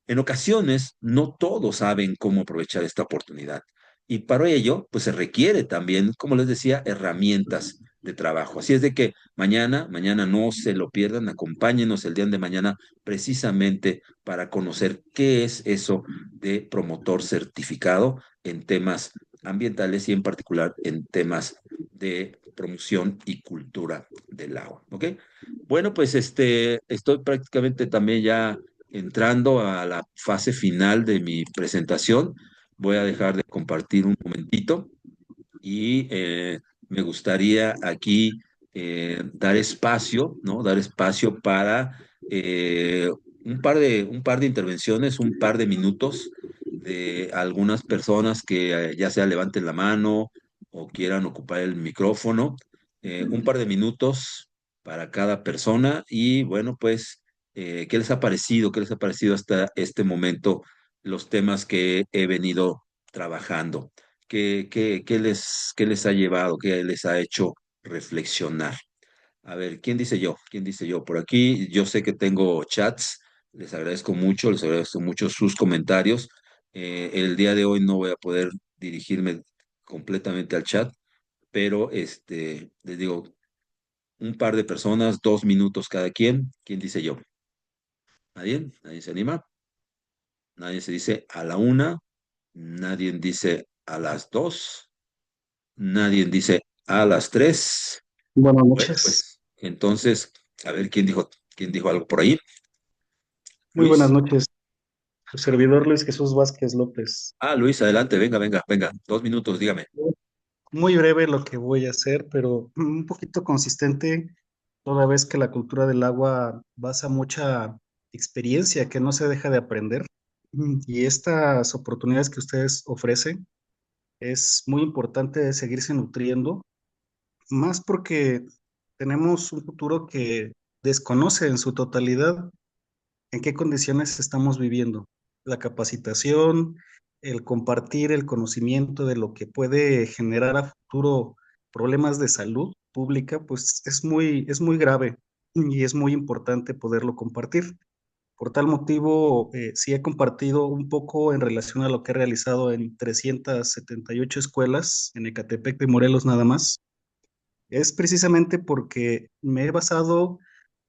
En ocasiones, no todos saben cómo aprovechar esta oportunidad. Y para ello, pues se requiere también, como les decía, herramientas de trabajo. Así es de que mañana no se lo pierdan, acompáñenos el día de mañana precisamente para conocer qué es eso de promotor certificado en temas ambientales y en particular en temas de promoción y cultura del agua. ¿Ok? Bueno, pues estoy prácticamente también ya entrando a la fase final de mi presentación. Voy a dejar de compartir un momentito y me gustaría aquí dar espacio, ¿no? Dar espacio para un par de intervenciones, un par de minutos de algunas personas que ya sea levanten la mano o quieran ocupar el micrófono. Un par de minutos para cada persona y bueno, pues, ¿qué les ha parecido? ¿Qué les ha parecido hasta este momento los temas que he venido trabajando? ¿Qué les ha llevado? ¿Qué les ha hecho reflexionar? A ver, ¿quién dice yo? ¿Quién dice yo? Por aquí yo sé que tengo chats, les agradezco mucho sus comentarios. El día de hoy no voy a poder dirigirme completamente al chat, pero les digo, un par de personas, 2 minutos cada quien. ¿Quién dice yo? ¿Nadie? ¿Nadie se anima? Nadie se dice a la una, nadie dice a las dos. Nadie dice a las 3. Buenas Bueno, noches. pues entonces, a ver quién dijo algo por ahí. Muy buenas Luis. noches. Su servidor Luis Jesús Vázquez López. Ah, Luis, adelante, venga. 2 minutos, dígame. Muy breve lo que voy a hacer, pero un poquito consistente, toda vez que la cultura del agua basa mucha experiencia que no se deja de aprender. Y estas oportunidades que ustedes ofrecen es muy importante seguirse nutriendo, más porque tenemos un futuro que desconoce en su totalidad en qué condiciones estamos viviendo. La capacitación, el compartir el conocimiento de lo que puede generar a futuro problemas de salud pública, pues es muy grave y es muy importante poderlo compartir. Por tal motivo, sí he compartido un poco en relación a lo que he realizado en 378 escuelas en Ecatepec de Morelos nada más. Es precisamente porque me he basado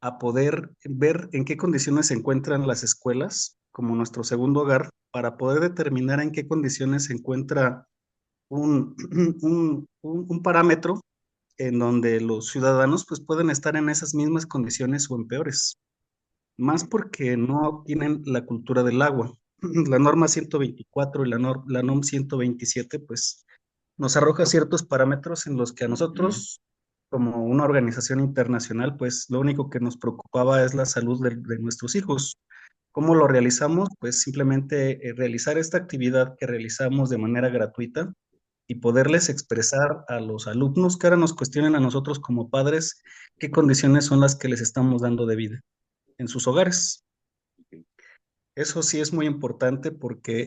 a poder ver en qué condiciones se encuentran las escuelas como nuestro segundo hogar para poder determinar en qué condiciones se encuentra un, un parámetro en donde los ciudadanos pues pueden estar en esas mismas condiciones o en peores, más porque no tienen la cultura del agua. La norma 124 y la NOM 127 pues nos arroja ciertos parámetros en los que a Ujú. nosotros, como una organización internacional, pues lo único que nos preocupaba es la salud de nuestros hijos. ¿Cómo lo realizamos? Pues simplemente realizar esta actividad que realizamos de manera gratuita y poderles expresar a los alumnos que ahora nos cuestionen a nosotros como padres qué condiciones son las que les estamos dando de vida en sus hogares. Eso sí es muy importante porque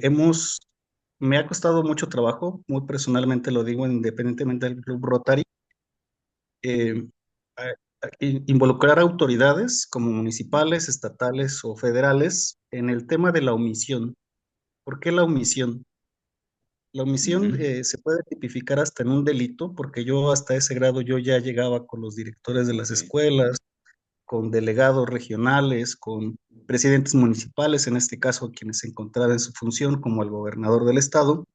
me ha costado mucho trabajo, muy personalmente lo digo, independientemente del Club Rotary, eh, involucrar autoridades como municipales, estatales o federales en el tema de la omisión. ¿Por qué la omisión? La omisión Ujú. se puede tipificar hasta en un delito, porque yo hasta ese grado yo ya llegaba con los directores de las Ok, escuelas, con delegados regionales, con presidentes municipales, en este caso quienes se encontraban en su función, como el gobernador del estado,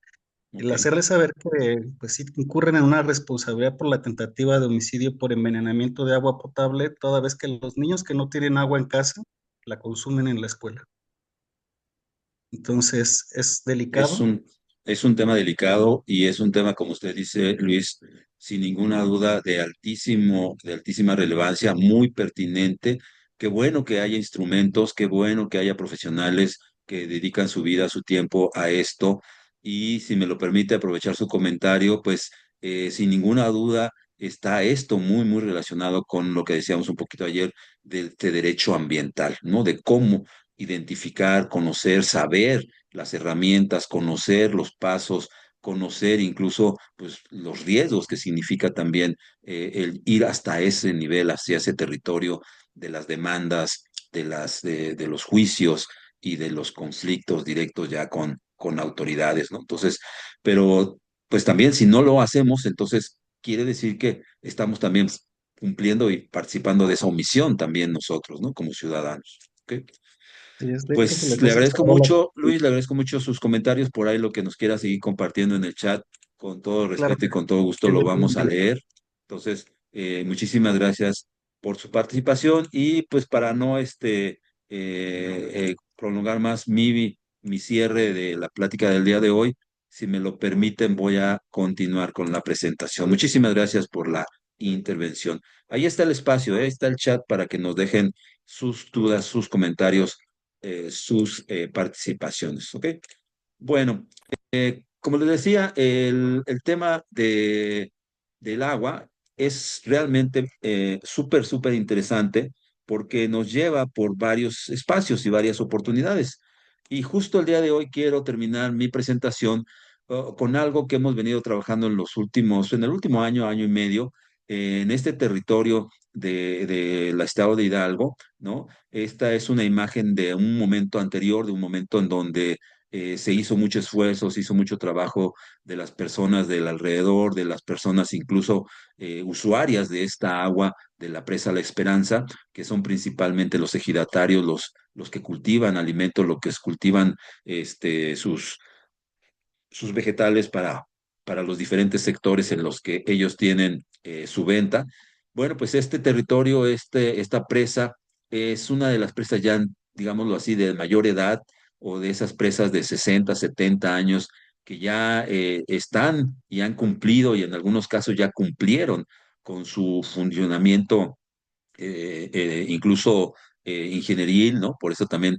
el ok. hacerles saber que pues sí incurren en una responsabilidad por la tentativa de homicidio por envenenamiento de agua potable, toda vez que los niños que no tienen agua en casa la consumen en la escuela. Entonces es Es delicado. un, es un tema delicado y es un tema, como usted dice, Luis, sin ninguna duda de altísima relevancia, muy pertinente. Qué bueno que haya instrumentos, qué bueno que haya profesionales que dedican su vida, su tiempo a esto. Y si me lo permite aprovechar su comentario, pues sin ninguna duda está esto muy, muy relacionado con lo que decíamos un poquito ayer de derecho ambiental, ¿no? De cómo identificar, conocer, saber las herramientas, conocer los pasos, conocer incluso pues, los riesgos que significa también el ir hasta ese nivel, hacia ese territorio de las demandas, de los juicios y de los conflictos directos ya con autoridades, ¿no? Entonces, pero pues también si no lo hacemos, entonces quiere decir que estamos también cumpliendo y participando de esa omisión también nosotros, ¿no? Como ciudadanos. ¿Ok? Y de hecho se Pues les le hace agradezco saber a mucho, Luis, le agradezco mucho sus comentarios por ahí, lo que nos quiera seguir compartiendo en el chat. Con todo claro, respeto y con todo gusto que lo yo vamos a puedo. leer. Entonces, muchísimas gracias por su participación y pues para no prolongar más mi cierre de la plática del día de hoy, si me lo permiten, voy a continuar con la presentación. Muchísimas gracias por la intervención. Ahí está el espacio, ahí está el chat para que nos dejen sus dudas, sus comentarios, sus participaciones. ¿Ok? Bueno, como les decía, el tema del agua es realmente súper, súper interesante porque nos lleva por varios espacios y varias oportunidades. Y justo el día de hoy quiero terminar mi presentación con algo que hemos venido trabajando en el último año, año y medio, en este territorio del estado de Hidalgo, ¿no? Esta es una imagen de un momento anterior, de un momento en donde se hizo mucho esfuerzo, se hizo mucho trabajo de las personas del alrededor, de las personas incluso usuarias de esta agua de la presa La Esperanza, que son principalmente los ejidatarios, los que cultivan alimentos, los que cultivan sus vegetales para los diferentes sectores en los que ellos tienen su venta. Bueno, pues este territorio, esta presa, es una de las presas ya, digámoslo así, de mayor edad o de esas presas de 60, 70 años que ya están y han cumplido y en algunos casos ya cumplieron con su funcionamiento incluso ingenieril, ¿no? Por eso también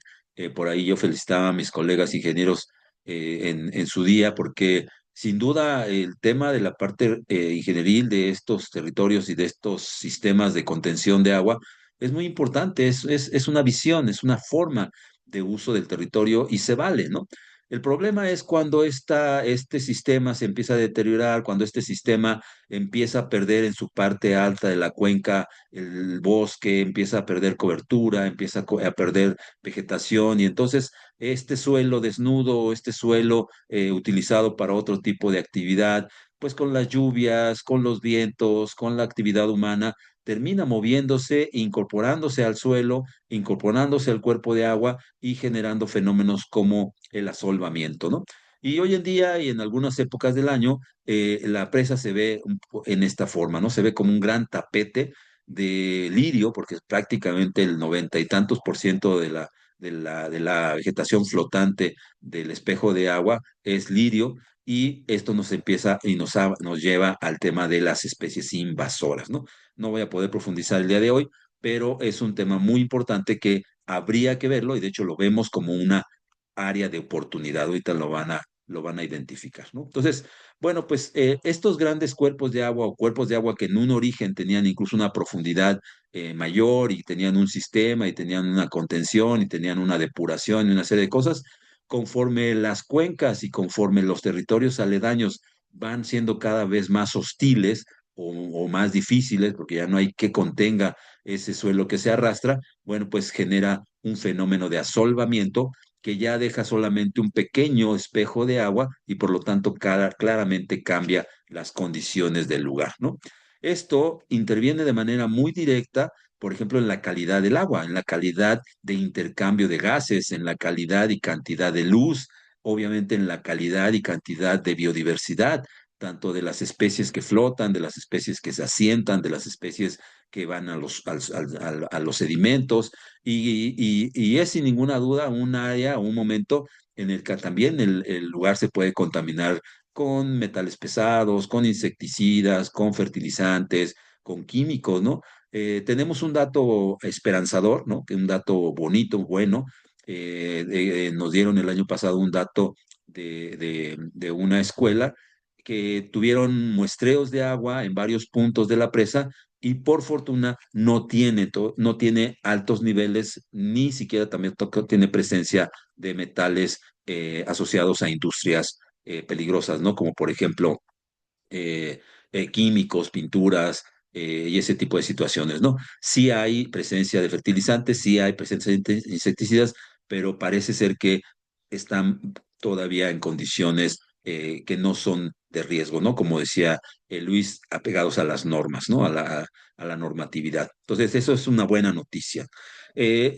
Por ahí yo felicitaba a mis colegas ingenieros en su día, porque sin duda el tema de la parte ingenieril de estos territorios y de estos sistemas de contención de agua es muy importante, es una visión, es una forma de uso del territorio y se vale, ¿no? El problema es cuando este sistema se empieza a deteriorar, cuando este sistema empieza a perder en su parte alta de la cuenca el bosque, empieza a perder cobertura, empieza a perder vegetación y entonces este suelo desnudo, este suelo utilizado para otro tipo de actividad, pues con las lluvias, con los vientos, con la actividad humana, termina moviéndose, incorporándose al suelo, incorporándose al cuerpo de agua y generando fenómenos como el asolvamiento, ¿no? Y hoy en día y en algunas épocas del año, la presa se ve en esta forma, ¿no? Se ve como un gran tapete de lirio, porque prácticamente el 90 y tantos % de la vegetación flotante del espejo de agua es lirio, y esto nos empieza y nos lleva al tema de las especies invasoras, ¿no? No voy a poder profundizar el día de hoy, pero es un tema muy importante que habría que verlo y de hecho lo vemos como una área de oportunidad. Ahorita lo van a identificar, ¿no? Entonces, bueno, pues estos grandes cuerpos de agua o cuerpos de agua que en un origen tenían incluso una profundidad mayor y tenían un sistema y tenían una contención y tenían una depuración y una serie de cosas, conforme las cuencas y conforme los territorios aledaños van siendo cada vez más hostiles o más difíciles, porque ya no hay que contenga ese suelo que se arrastra, bueno, pues genera un fenómeno de asolvamiento que ya deja solamente un pequeño espejo de agua y por lo tanto claramente cambia las condiciones del lugar, ¿no? Esto interviene de manera muy directa, por ejemplo, en la calidad del agua, en la calidad de intercambio de gases, en la calidad y cantidad de luz, obviamente en la calidad y cantidad de biodiversidad, tanto de las especies que flotan, de las especies que se asientan, de las especies que van a los sedimentos, y es sin ninguna duda un área, un momento en el que también el lugar se puede contaminar con metales pesados, con insecticidas, con fertilizantes, con químicos, ¿no? Tenemos un dato esperanzador, ¿no? Que un dato bonito, bueno. Nos dieron el año pasado un dato de una escuela que tuvieron muestreos de agua en varios puntos de la presa y por fortuna no tiene altos niveles, ni siquiera también tiene presencia de metales asociados a industrias peligrosas, ¿no? Como por ejemplo eh, químicos, pinturas y ese tipo de situaciones, ¿no? Sí hay presencia de fertilizantes, sí hay presencia de insecticidas, pero parece ser que están todavía en condiciones que no son de riesgo, ¿no? Como decía Luis, apegados a las normas, ¿no? A la normatividad. Entonces, eso es una buena noticia.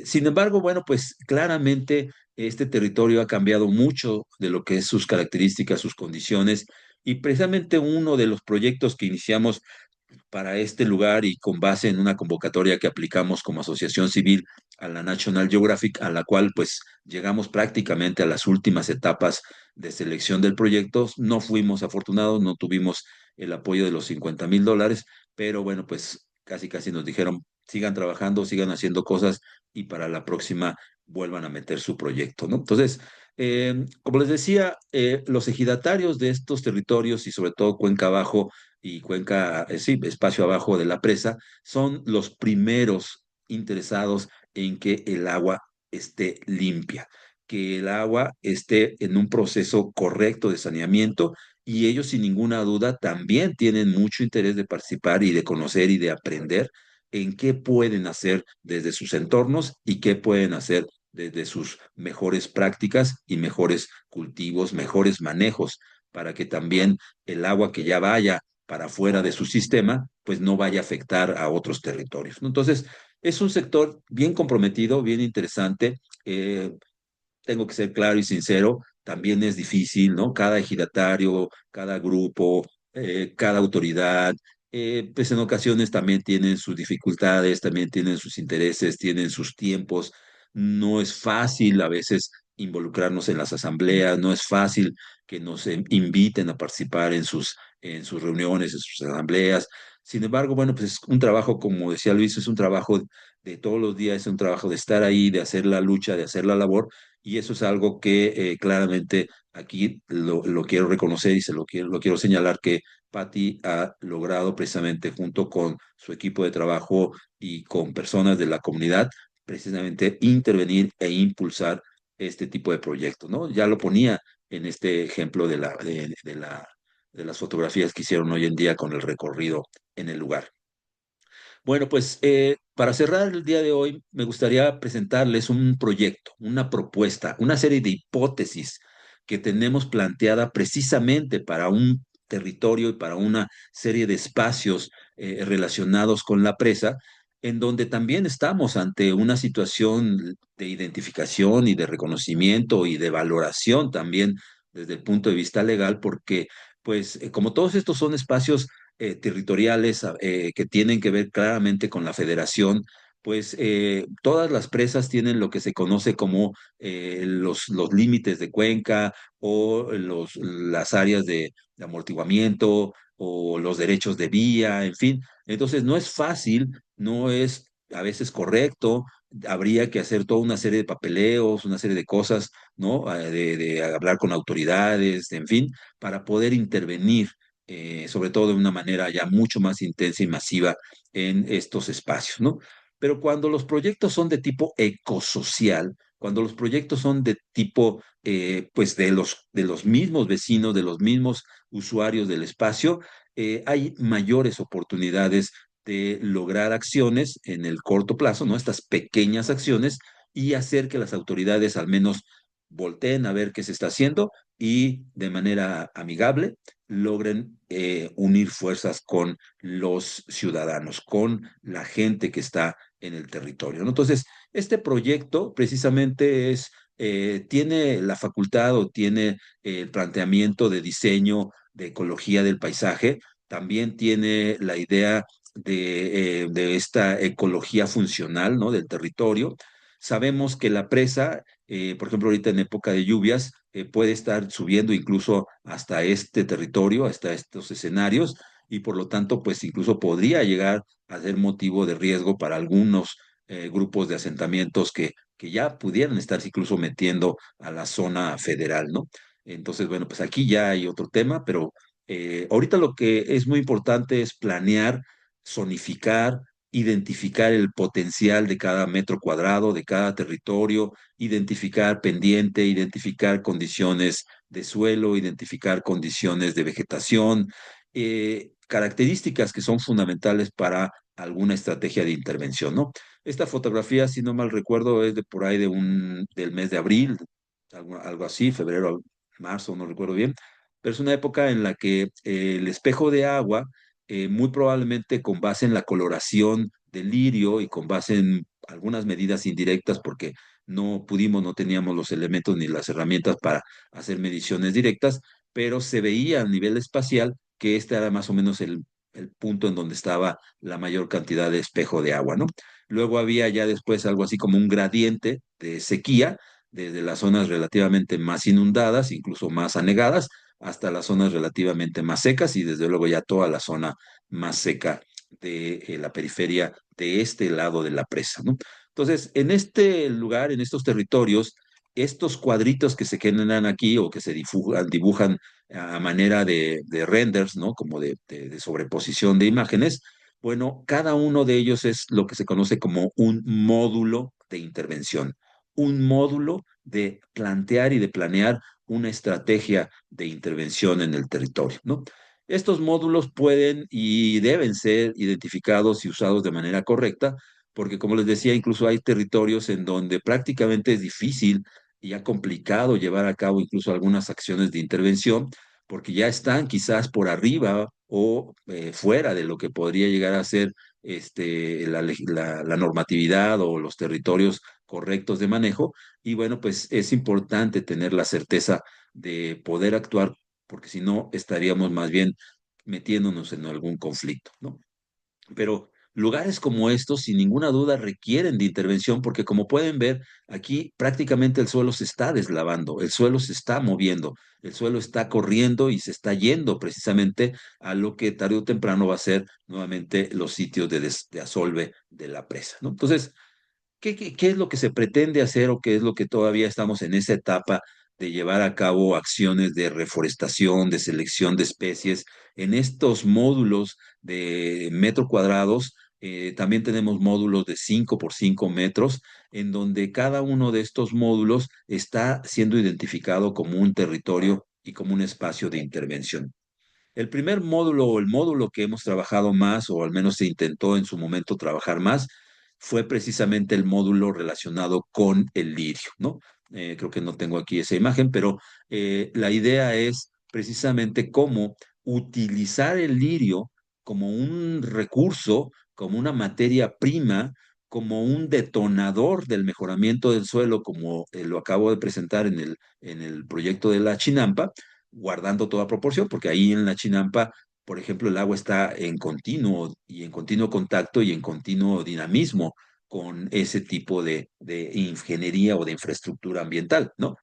Sin embargo, bueno, pues claramente este territorio ha cambiado mucho de lo que es sus características, sus condiciones, y precisamente uno de los proyectos que iniciamos para este lugar y con base en una convocatoria que aplicamos como asociación civil a la National Geographic, a la cual pues llegamos prácticamente a las últimas etapas de selección del proyecto. No fuimos afortunados, no tuvimos el apoyo de los $50,000, pero bueno, pues casi casi nos dijeron, sigan trabajando, sigan haciendo cosas y para la próxima vuelvan a meter su proyecto, ¿no? Entonces, como les decía, los ejidatarios de estos territorios y sobre todo Cuenca Abajo y Cuenca, sí, espacio abajo de la presa, son los primeros interesados en que el agua esté limpia, que el agua esté en un proceso correcto de saneamiento, y ellos sin ninguna duda también tienen mucho interés de participar y de conocer y de aprender en qué pueden hacer desde sus entornos y qué pueden hacer desde sus mejores prácticas y mejores cultivos, mejores manejos, para que también el agua que ya vaya para fuera de su sistema, pues no vaya a afectar a otros territorios, ¿no? Entonces, es un sector bien comprometido, bien interesante. Tengo que ser claro y sincero, también es difícil, ¿no? Cada ejidatario, cada grupo, cada autoridad, pues en ocasiones también tienen sus dificultades, también tienen sus intereses, tienen sus tiempos. No es fácil a veces involucrarnos en las asambleas, no es fácil que nos inviten a participar en sus reuniones, en sus asambleas. Sin embargo, bueno, pues es un trabajo, como decía Luis, es un trabajo de todos los días, es un trabajo de estar ahí, de hacer la lucha, de hacer la labor, y eso es algo que claramente aquí lo quiero reconocer y lo quiero señalar que Patti ha logrado precisamente junto con su equipo de trabajo y con personas de la comunidad, precisamente intervenir e impulsar este tipo de proyectos, ¿no? Ya lo ponía en este ejemplo de las fotografías que hicieron hoy en día con el recorrido en el lugar. Bueno, pues para cerrar el día de hoy, me gustaría presentarles un proyecto, una propuesta, una serie de hipótesis que tenemos planteada precisamente para un territorio y para una serie de espacios relacionados con la presa, en donde también estamos ante una situación de identificación y de reconocimiento y de valoración también desde el punto de vista legal, porque pues como todos estos son espacios territoriales que tienen que ver claramente con la federación, pues todas las presas tienen lo que se conoce como los límites de cuenca o las áreas de amortiguamiento o los derechos de vía, en fin. Entonces no es fácil, no es a veces correcto, habría que hacer toda una serie de papeleos, una serie de cosas, ¿no? De hablar con autoridades, en fin, para poder intervenir sobre todo de una manera ya mucho más intensa y masiva en estos espacios, ¿no? Pero cuando los proyectos son de tipo ecosocial, cuando los proyectos son de tipo, pues, de los mismos vecinos, de los mismos usuarios del espacio, hay mayores oportunidades de lograr acciones en el corto plazo, ¿no? Estas pequeñas acciones y hacer que las autoridades al menos volteen a ver qué se está haciendo y de manera amigable logren unir fuerzas con los ciudadanos, con la gente que está en el territorio, ¿no? Entonces, este proyecto precisamente tiene la facultad o tiene el planteamiento de diseño de ecología del paisaje, también tiene la idea de esta ecología funcional, ¿no? Del territorio. Sabemos que la presa por ejemplo, ahorita en época de lluvias, puede estar subiendo incluso hasta este territorio, hasta estos escenarios, y por lo tanto, pues incluso podría llegar a ser motivo de riesgo para algunos grupos de asentamientos que ya pudieran estarse incluso metiendo a la zona federal, ¿no? Entonces, bueno, pues aquí ya hay otro tema, pero ahorita lo que es muy importante es planear, zonificar, identificar el potencial de cada metro cuadrado, de cada territorio, identificar pendiente, identificar condiciones de suelo, identificar condiciones de vegetación, características que son fundamentales para alguna estrategia de intervención, ¿no? Esta fotografía, si no mal recuerdo, es de por ahí del mes de abril, algo así, febrero, marzo, no recuerdo bien, pero es una época en la que el espejo de agua, muy probablemente con base en la coloración del lirio y con base en algunas medidas indirectas, porque no pudimos, no teníamos los elementos ni las herramientas para hacer mediciones directas, pero se veía a nivel espacial que este era más o menos el punto en donde estaba la mayor cantidad de espejo de agua, ¿no? Luego había ya después algo así como un gradiente de sequía, desde las zonas relativamente más inundadas, incluso más anegadas, hasta las zonas relativamente más secas y desde luego ya toda la zona más seca de la periferia de este lado de la presa, ¿no? Entonces, en este lugar, en estos territorios, estos cuadritos que se generan aquí o que se dibujan a manera de renders, ¿no? Como de sobreposición de imágenes, bueno, cada uno de ellos es lo que se conoce como un módulo de intervención, un módulo de plantear y de planear una estrategia de intervención en el territorio, ¿no? Estos módulos pueden y deben ser identificados y usados de manera correcta porque como les decía, incluso hay territorios en donde prácticamente es difícil y ya complicado llevar a cabo incluso algunas acciones de intervención, porque ya están quizás por arriba o fuera de lo que podría llegar a ser la normatividad o los territorios correctos de manejo. Y bueno, pues es importante tener la certeza de poder actuar, porque si no estaríamos más bien metiéndonos en algún conflicto, ¿no? Pero lugares como estos, sin ninguna duda, requieren de intervención porque como pueden ver, aquí prácticamente el suelo se está deslavando, el suelo se está moviendo, el suelo está corriendo y se está yendo precisamente a lo que tarde o temprano va a ser nuevamente los sitios de asolve de la presa, ¿no? Entonces, ¿qué es lo que se pretende hacer o qué es lo que todavía estamos en esa etapa de llevar a cabo acciones de reforestación, de selección de especies? En estos módulos de metro cuadrados, también tenemos módulos de 5 por 5 metros, en donde cada uno de estos módulos está siendo identificado como un territorio y como un espacio de intervención. El primer módulo o el módulo que hemos trabajado más, o al menos se intentó en su momento trabajar más, fue precisamente el módulo relacionado con el lirio, ¿no? Creo que no tengo aquí esa imagen, pero la idea es precisamente cómo utilizar el lirio como un recurso, como una materia prima, como un detonador del mejoramiento del suelo, como lo acabo de presentar en el proyecto de la Chinampa, guardando toda proporción, porque ahí en la Chinampa, por ejemplo, el agua está en continuo y en continuo contacto y en continuo dinamismo con ese tipo de ingeniería o de infraestructura ambiental, ¿no?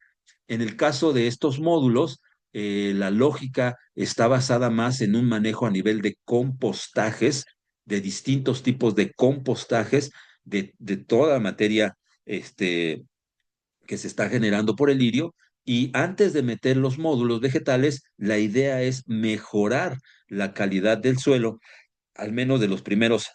En el caso de estos módulos, la lógica está basada más en un manejo a nivel de compostajes, de distintos tipos de compostajes, de toda materia este, que se está generando por el lirio. Y antes de meter los módulos vegetales, la idea es mejorar la calidad del suelo, al menos de los primeros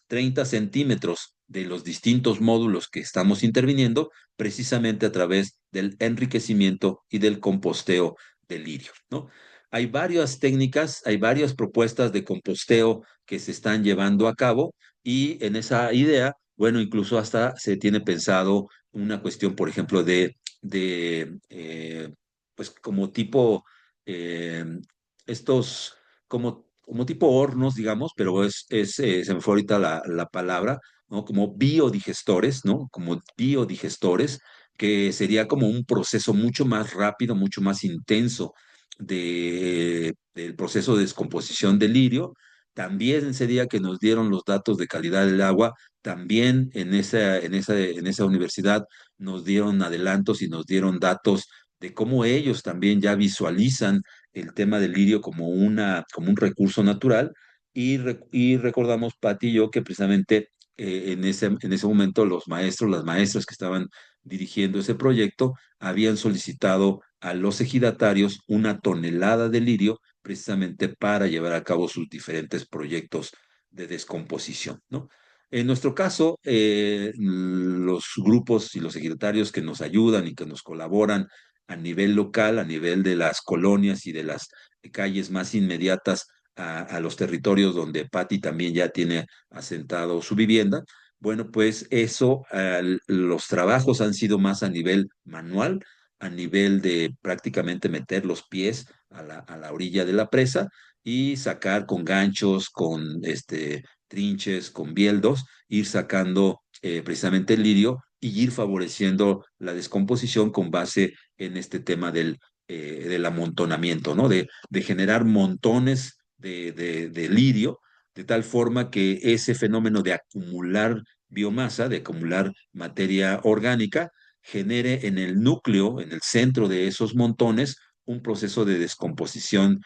30 centímetros de los distintos módulos que estamos interviniendo, precisamente a través del enriquecimiento y del composteo del lirio, ¿no? Hay varias técnicas, hay varias propuestas de composteo que se están llevando a cabo y en esa idea, bueno, incluso hasta se tiene pensado una cuestión, por ejemplo, pues como tipo, eh, estos, como tipo hornos, digamos, pero se me fue ahorita la palabra, ¿no? Como biodigestores, ¿no? Como biodigestores, que sería como un proceso mucho más rápido, mucho más intenso del proceso de descomposición del lirio. También sería que nos dieron los datos de calidad del agua. También en esa universidad nos dieron adelantos y nos dieron datos de cómo ellos también ya visualizan el tema del lirio como, como un recurso natural y recordamos, Pati y yo, que precisamente en ese momento los maestros, las maestras que estaban dirigiendo ese proyecto habían solicitado a los ejidatarios 1 tonelada de lirio precisamente para llevar a cabo sus diferentes proyectos de descomposición, ¿no? En nuestro caso, los grupos y los ejidatarios que nos ayudan y que nos colaboran a nivel local, a nivel de las colonias y de las calles más inmediatas a los territorios donde Patti también ya tiene asentado su vivienda. Bueno, pues eso, los trabajos han sido más a nivel manual, a nivel de prácticamente meter los pies a la orilla de la presa y sacar con ganchos, con trinches, con bieldos, ir sacando precisamente el lirio y ir favoreciendo la descomposición con base en este tema del amontonamiento, ¿no? De generar montones de lirio, de tal forma que ese fenómeno de acumular biomasa, de acumular materia orgánica, genere en el núcleo, en el centro de esos montones, un proceso de descomposición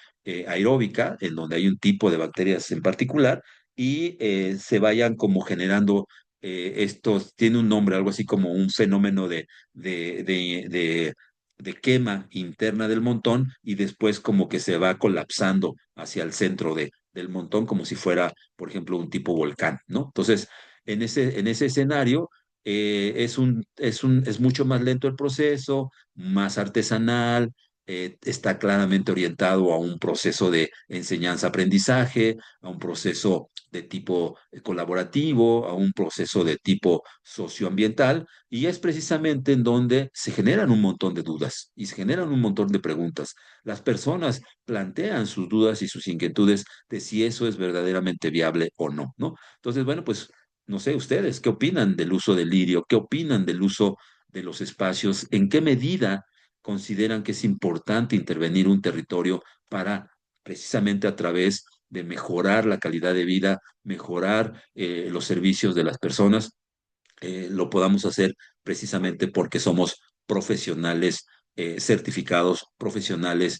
aeróbica, en donde hay un tipo de bacterias en particular, y se vayan como generando estos, tiene un nombre, algo así como un fenómeno de, de, de, de quema interna del montón y después como que se va colapsando hacia el centro del montón como si fuera, por ejemplo, un tipo volcán, ¿no? Entonces, en ese escenario es mucho más lento el proceso, más artesanal, está claramente orientado a un proceso de enseñanza-aprendizaje, a un proceso de tipo colaborativo, a un proceso de tipo socioambiental, y es precisamente en donde se generan un montón de dudas y se generan un montón de preguntas. Las personas plantean sus dudas y sus inquietudes de si eso es verdaderamente viable o no, ¿no? Entonces, bueno, pues no sé, ustedes, ¿qué opinan del uso del lirio? ¿Qué opinan del uso de los espacios? ¿En qué medida consideran que es importante intervenir un territorio para precisamente a través de mejorar la calidad de vida, mejorar los servicios de las personas, lo podamos hacer precisamente porque somos profesionales certificados, profesionales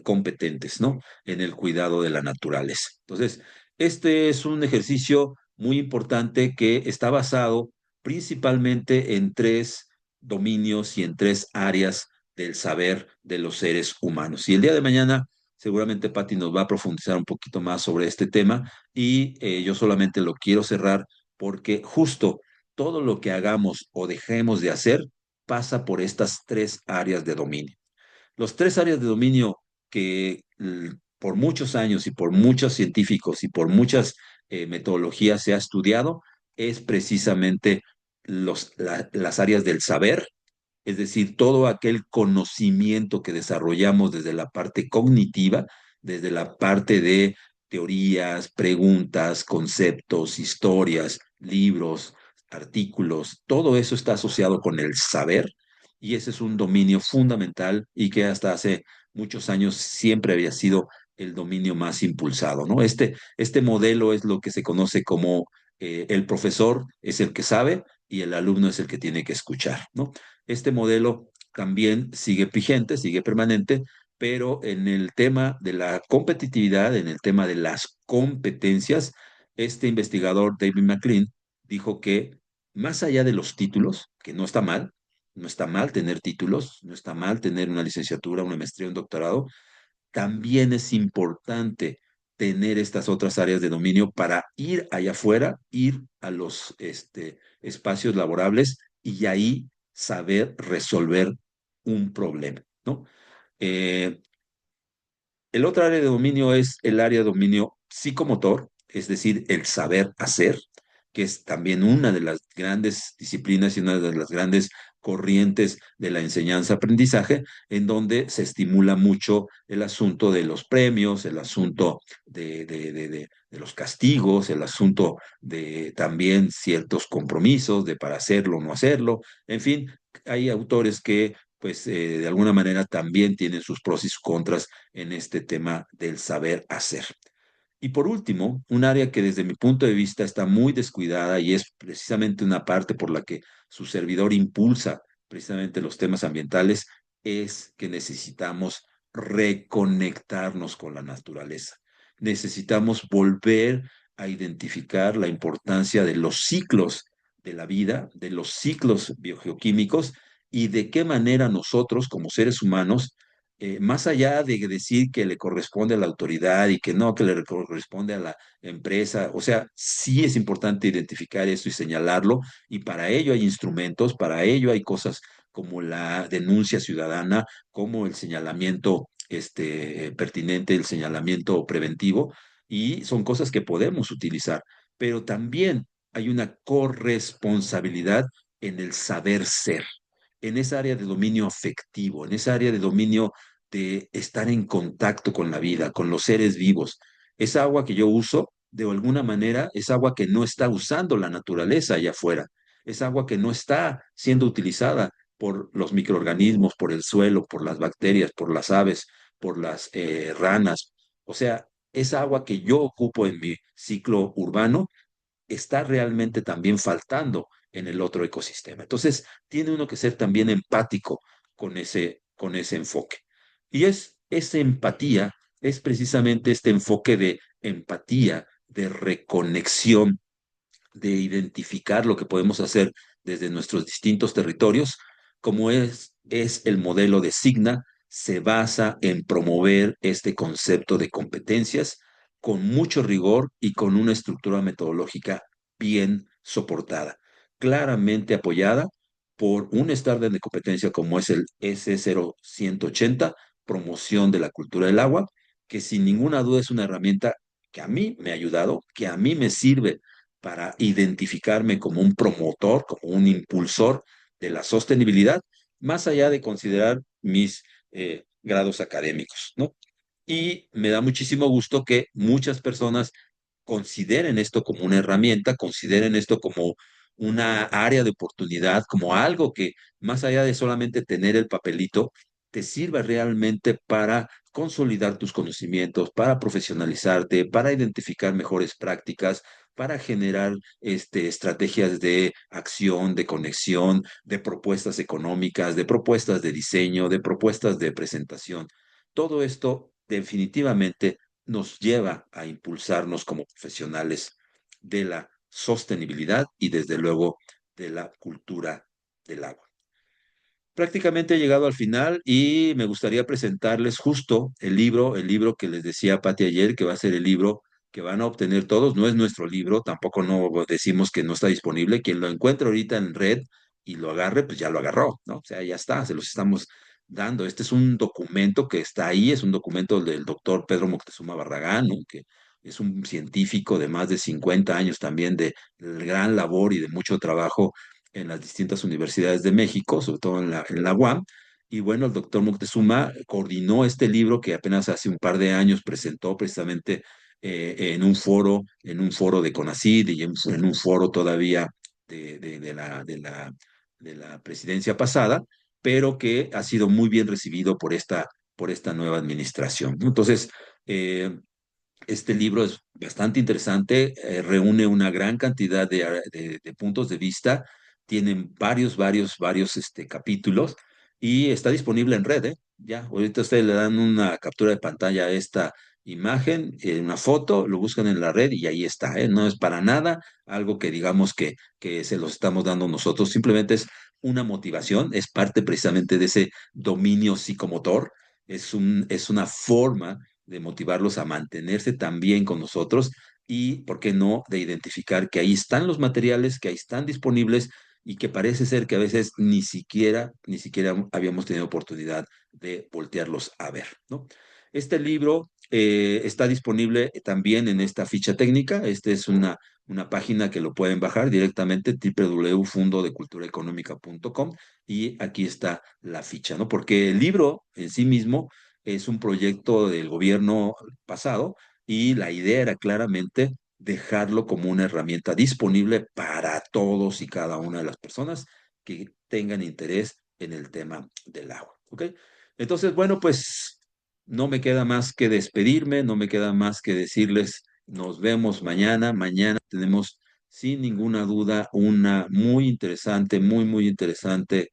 competentes, ¿no? En el cuidado de la naturaleza. Entonces, este es un ejercicio muy importante que está basado principalmente en tres dominios y en tres áreas del saber de los seres humanos. Y el día de mañana, seguramente Patti nos va a profundizar un poquito más sobre este tema y yo solamente lo quiero cerrar porque justo todo lo que hagamos o dejemos de hacer pasa por estas tres áreas de dominio. Los tres áreas de dominio que por muchos años y por muchos científicos y por muchas metodologías se ha estudiado es precisamente las áreas del saber, es decir, todo aquel conocimiento que desarrollamos desde la parte cognitiva, desde la parte de teorías, preguntas, conceptos, historias, libros, artículos, todo eso está asociado con el saber y ese es un dominio fundamental y que hasta hace muchos años siempre había sido el dominio más impulsado, ¿no? Este modelo es lo que se conoce como el profesor es el que sabe y el alumno es el que tiene que escuchar, ¿no? Este modelo también sigue vigente, sigue permanente, pero en el tema de la competitividad, en el tema de las competencias, este investigador David McLean dijo que más allá de los títulos, que no está mal, no está mal tener títulos, no está mal tener una licenciatura, una maestría, un doctorado, también es importante tener estas otras áreas de dominio para ir allá afuera, ir a los espacios laborables y ahí saber resolver un problema, ¿no? Eh, el otro área de dominio es el área de dominio psicomotor, es decir, el saber hacer, que es también una de las grandes disciplinas y una de las grandes corrientes de la enseñanza-aprendizaje, en donde se estimula mucho el asunto de los premios, el asunto de los castigos, el asunto de también ciertos compromisos de para hacerlo o no hacerlo. En fin, hay autores que pues de alguna manera también tienen sus pros y sus contras en este tema del saber hacer. Y por último, un área que desde mi punto de vista está muy descuidada y es precisamente una parte por la que su servidor impulsa precisamente los temas ambientales, es que necesitamos reconectarnos con la naturaleza. Necesitamos volver a identificar la importancia de los ciclos de la vida, de los ciclos biogeoquímicos y de qué manera nosotros como seres humanos más allá de decir que le corresponde a la autoridad y que no, que le corresponde a la empresa, o sea, sí es importante identificar eso y señalarlo, y para ello hay instrumentos, para ello hay cosas como la denuncia ciudadana, como el señalamiento pertinente, el señalamiento preventivo, y son cosas que podemos utilizar, pero también hay una corresponsabilidad en el saber ser en esa área de dominio afectivo, en esa área de dominio de estar en contacto con la vida, con los seres vivos. Esa agua que yo uso, de alguna manera, es agua que no está usando la naturaleza allá afuera. Es agua que no está siendo utilizada por los microorganismos, por el suelo, por las bacterias, por las aves, por las ranas. O sea, esa agua que yo ocupo en mi ciclo urbano está realmente también faltando en el otro ecosistema. Entonces, tiene uno que ser también empático con ese enfoque. Y esa empatía, es precisamente este enfoque de empatía, de reconexión, de identificar lo que podemos hacer desde nuestros distintos territorios, como es el modelo de Signa, se basa en promover este concepto de competencias con mucho rigor y con una estructura metodológica bien soportada, claramente apoyada por un estándar de competencia como es el S0180, promoción de la cultura del agua, que sin ninguna duda es una herramienta que a mí me ha ayudado, que a mí me sirve para identificarme como un promotor, como un impulsor de la sostenibilidad, más allá de considerar mis grados académicos, ¿no? Y me da muchísimo gusto que muchas personas consideren esto como una herramienta, consideren esto como una área de oportunidad, como algo que más allá de solamente tener el papelito, te sirva realmente para consolidar tus conocimientos, para profesionalizarte, para identificar mejores prácticas, para generar estrategias de acción, de conexión, de propuestas económicas, de propuestas de diseño, de propuestas de presentación. Todo esto definitivamente nos lleva a impulsarnos como profesionales de la sostenibilidad y desde luego de la cultura del agua. Prácticamente he llegado al final y me gustaría presentarles justo el libro que les decía Pati ayer, que va a ser el libro que van a obtener todos. No es nuestro libro, tampoco no decimos que no está disponible. Quien lo encuentre ahorita en red y lo agarre, pues ya lo agarró, ¿no? O sea, ya está, se los estamos dando. Este es un documento que está ahí, es un documento del doctor Pedro Moctezuma Barragán, ¿no? Que es un científico de más de 50 años también de gran labor y de mucho trabajo en las distintas universidades de México, sobre todo en la UAM. Y bueno, el doctor Moctezuma coordinó este libro que apenas hace un par de años presentó precisamente en un foro de CONACYT y en un foro todavía de la presidencia pasada, pero que ha sido muy bien recibido por esta nueva administración. Entonces, eh, este libro es bastante interesante, reúne una gran cantidad de puntos de vista, tienen varios capítulos y está disponible en red, ¿eh? Ya, ahorita ustedes le dan una captura de pantalla a esta imagen, una foto, lo buscan en la red y ahí está, ¿eh? No es para nada algo que digamos que se los estamos dando nosotros, simplemente es una motivación, es parte precisamente de ese dominio psicomotor, es una forma de motivarlos a mantenerse también con nosotros y, ¿por qué no?, de identificar que ahí están los materiales, que ahí están disponibles y que parece ser que a veces ni siquiera habíamos tenido oportunidad de voltearlos a ver, ¿no? Este libro está disponible también en esta ficha técnica. Esta es una página que lo pueden bajar directamente, www.fundodeculturaeconomica.com, y aquí está la ficha, ¿no? Porque el libro en sí mismo es un proyecto del gobierno pasado y la idea era claramente dejarlo como una herramienta disponible para todos y cada una de las personas que tengan interés en el tema del agua. ¿Ok? Entonces, bueno, pues no me queda más que despedirme, no me queda más que decirles, nos vemos mañana. Mañana tenemos, sin ninguna duda, una muy interesante, muy interesante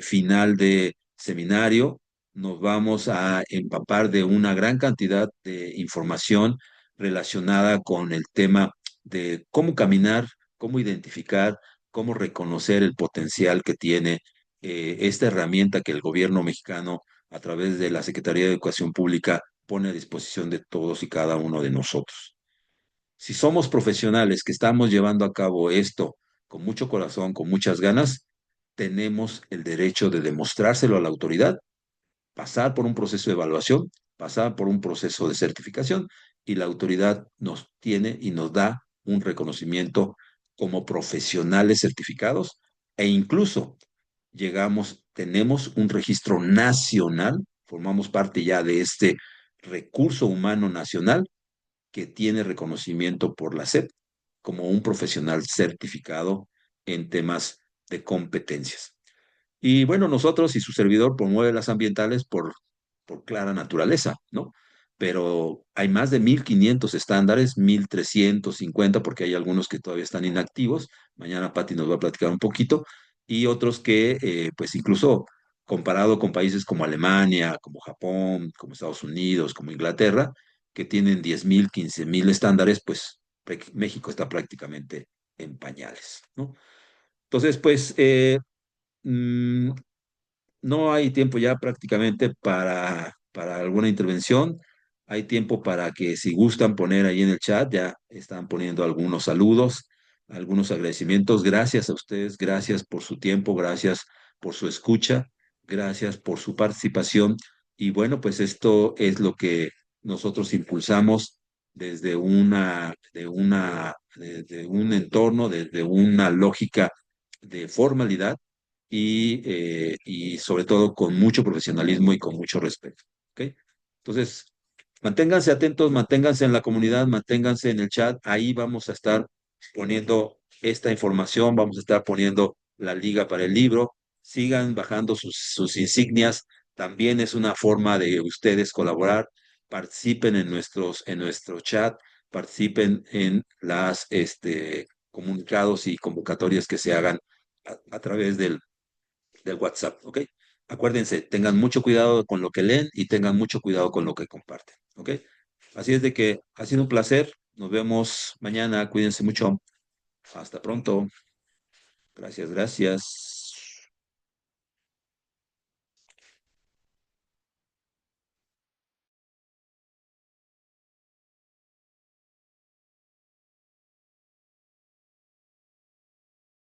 final de seminario. Nos vamos a empapar de una gran cantidad de información relacionada con el tema de cómo caminar, cómo identificar, cómo reconocer el potencial que tiene esta herramienta que el gobierno mexicano, a través de la Secretaría de Educación Pública, pone a disposición de todos y cada uno de nosotros. Si somos profesionales que estamos llevando a cabo esto con mucho corazón, con muchas ganas, tenemos el derecho de demostrárselo a la autoridad, pasar por un proceso de evaluación, pasar por un proceso de certificación, y la autoridad nos tiene y nos da un reconocimiento como profesionales certificados, e incluso tenemos un registro nacional, formamos parte ya de este recurso humano nacional que tiene reconocimiento por la SEP como un profesional certificado en temas de competencias. Y bueno, nosotros y su servidor promueve las ambientales por clara naturaleza, ¿no? Pero hay más de 1,500 estándares, 1,350, porque hay algunos que todavía están inactivos. Mañana Patti nos va a platicar un poquito. Y otros que, pues incluso comparado con países como Alemania, como Japón, como Estados Unidos, como Inglaterra, que tienen 10,000, 15,000 estándares, pues México está prácticamente en pañales, ¿no? Entonces, pues mm, no hay tiempo ya prácticamente para alguna intervención. Hay tiempo para que, si gustan poner ahí en el chat, ya están poniendo algunos saludos, algunos agradecimientos. Gracias a ustedes, gracias por su tiempo, gracias por su escucha, gracias por su participación. Y bueno, pues esto es lo que nosotros impulsamos desde desde un entorno, desde una lógica de formalidad y sobre todo con mucho profesionalismo y con mucho respeto. ¿Ok? Entonces, manténganse atentos, manténganse en la comunidad, manténganse en el chat. Ahí vamos a estar poniendo esta información, vamos a estar poniendo la liga para el libro. Sigan bajando sus insignias también es una forma de ustedes colaborar. Participen en nuestro chat, participen en las comunicados y convocatorias que se hagan a través del WhatsApp, ¿ok? Acuérdense, tengan mucho cuidado con lo que leen y tengan mucho cuidado con lo que comparten, ¿ok? Así es de que ha sido un placer. Nos vemos mañana. Cuídense mucho. Hasta pronto. Gracias, gracias.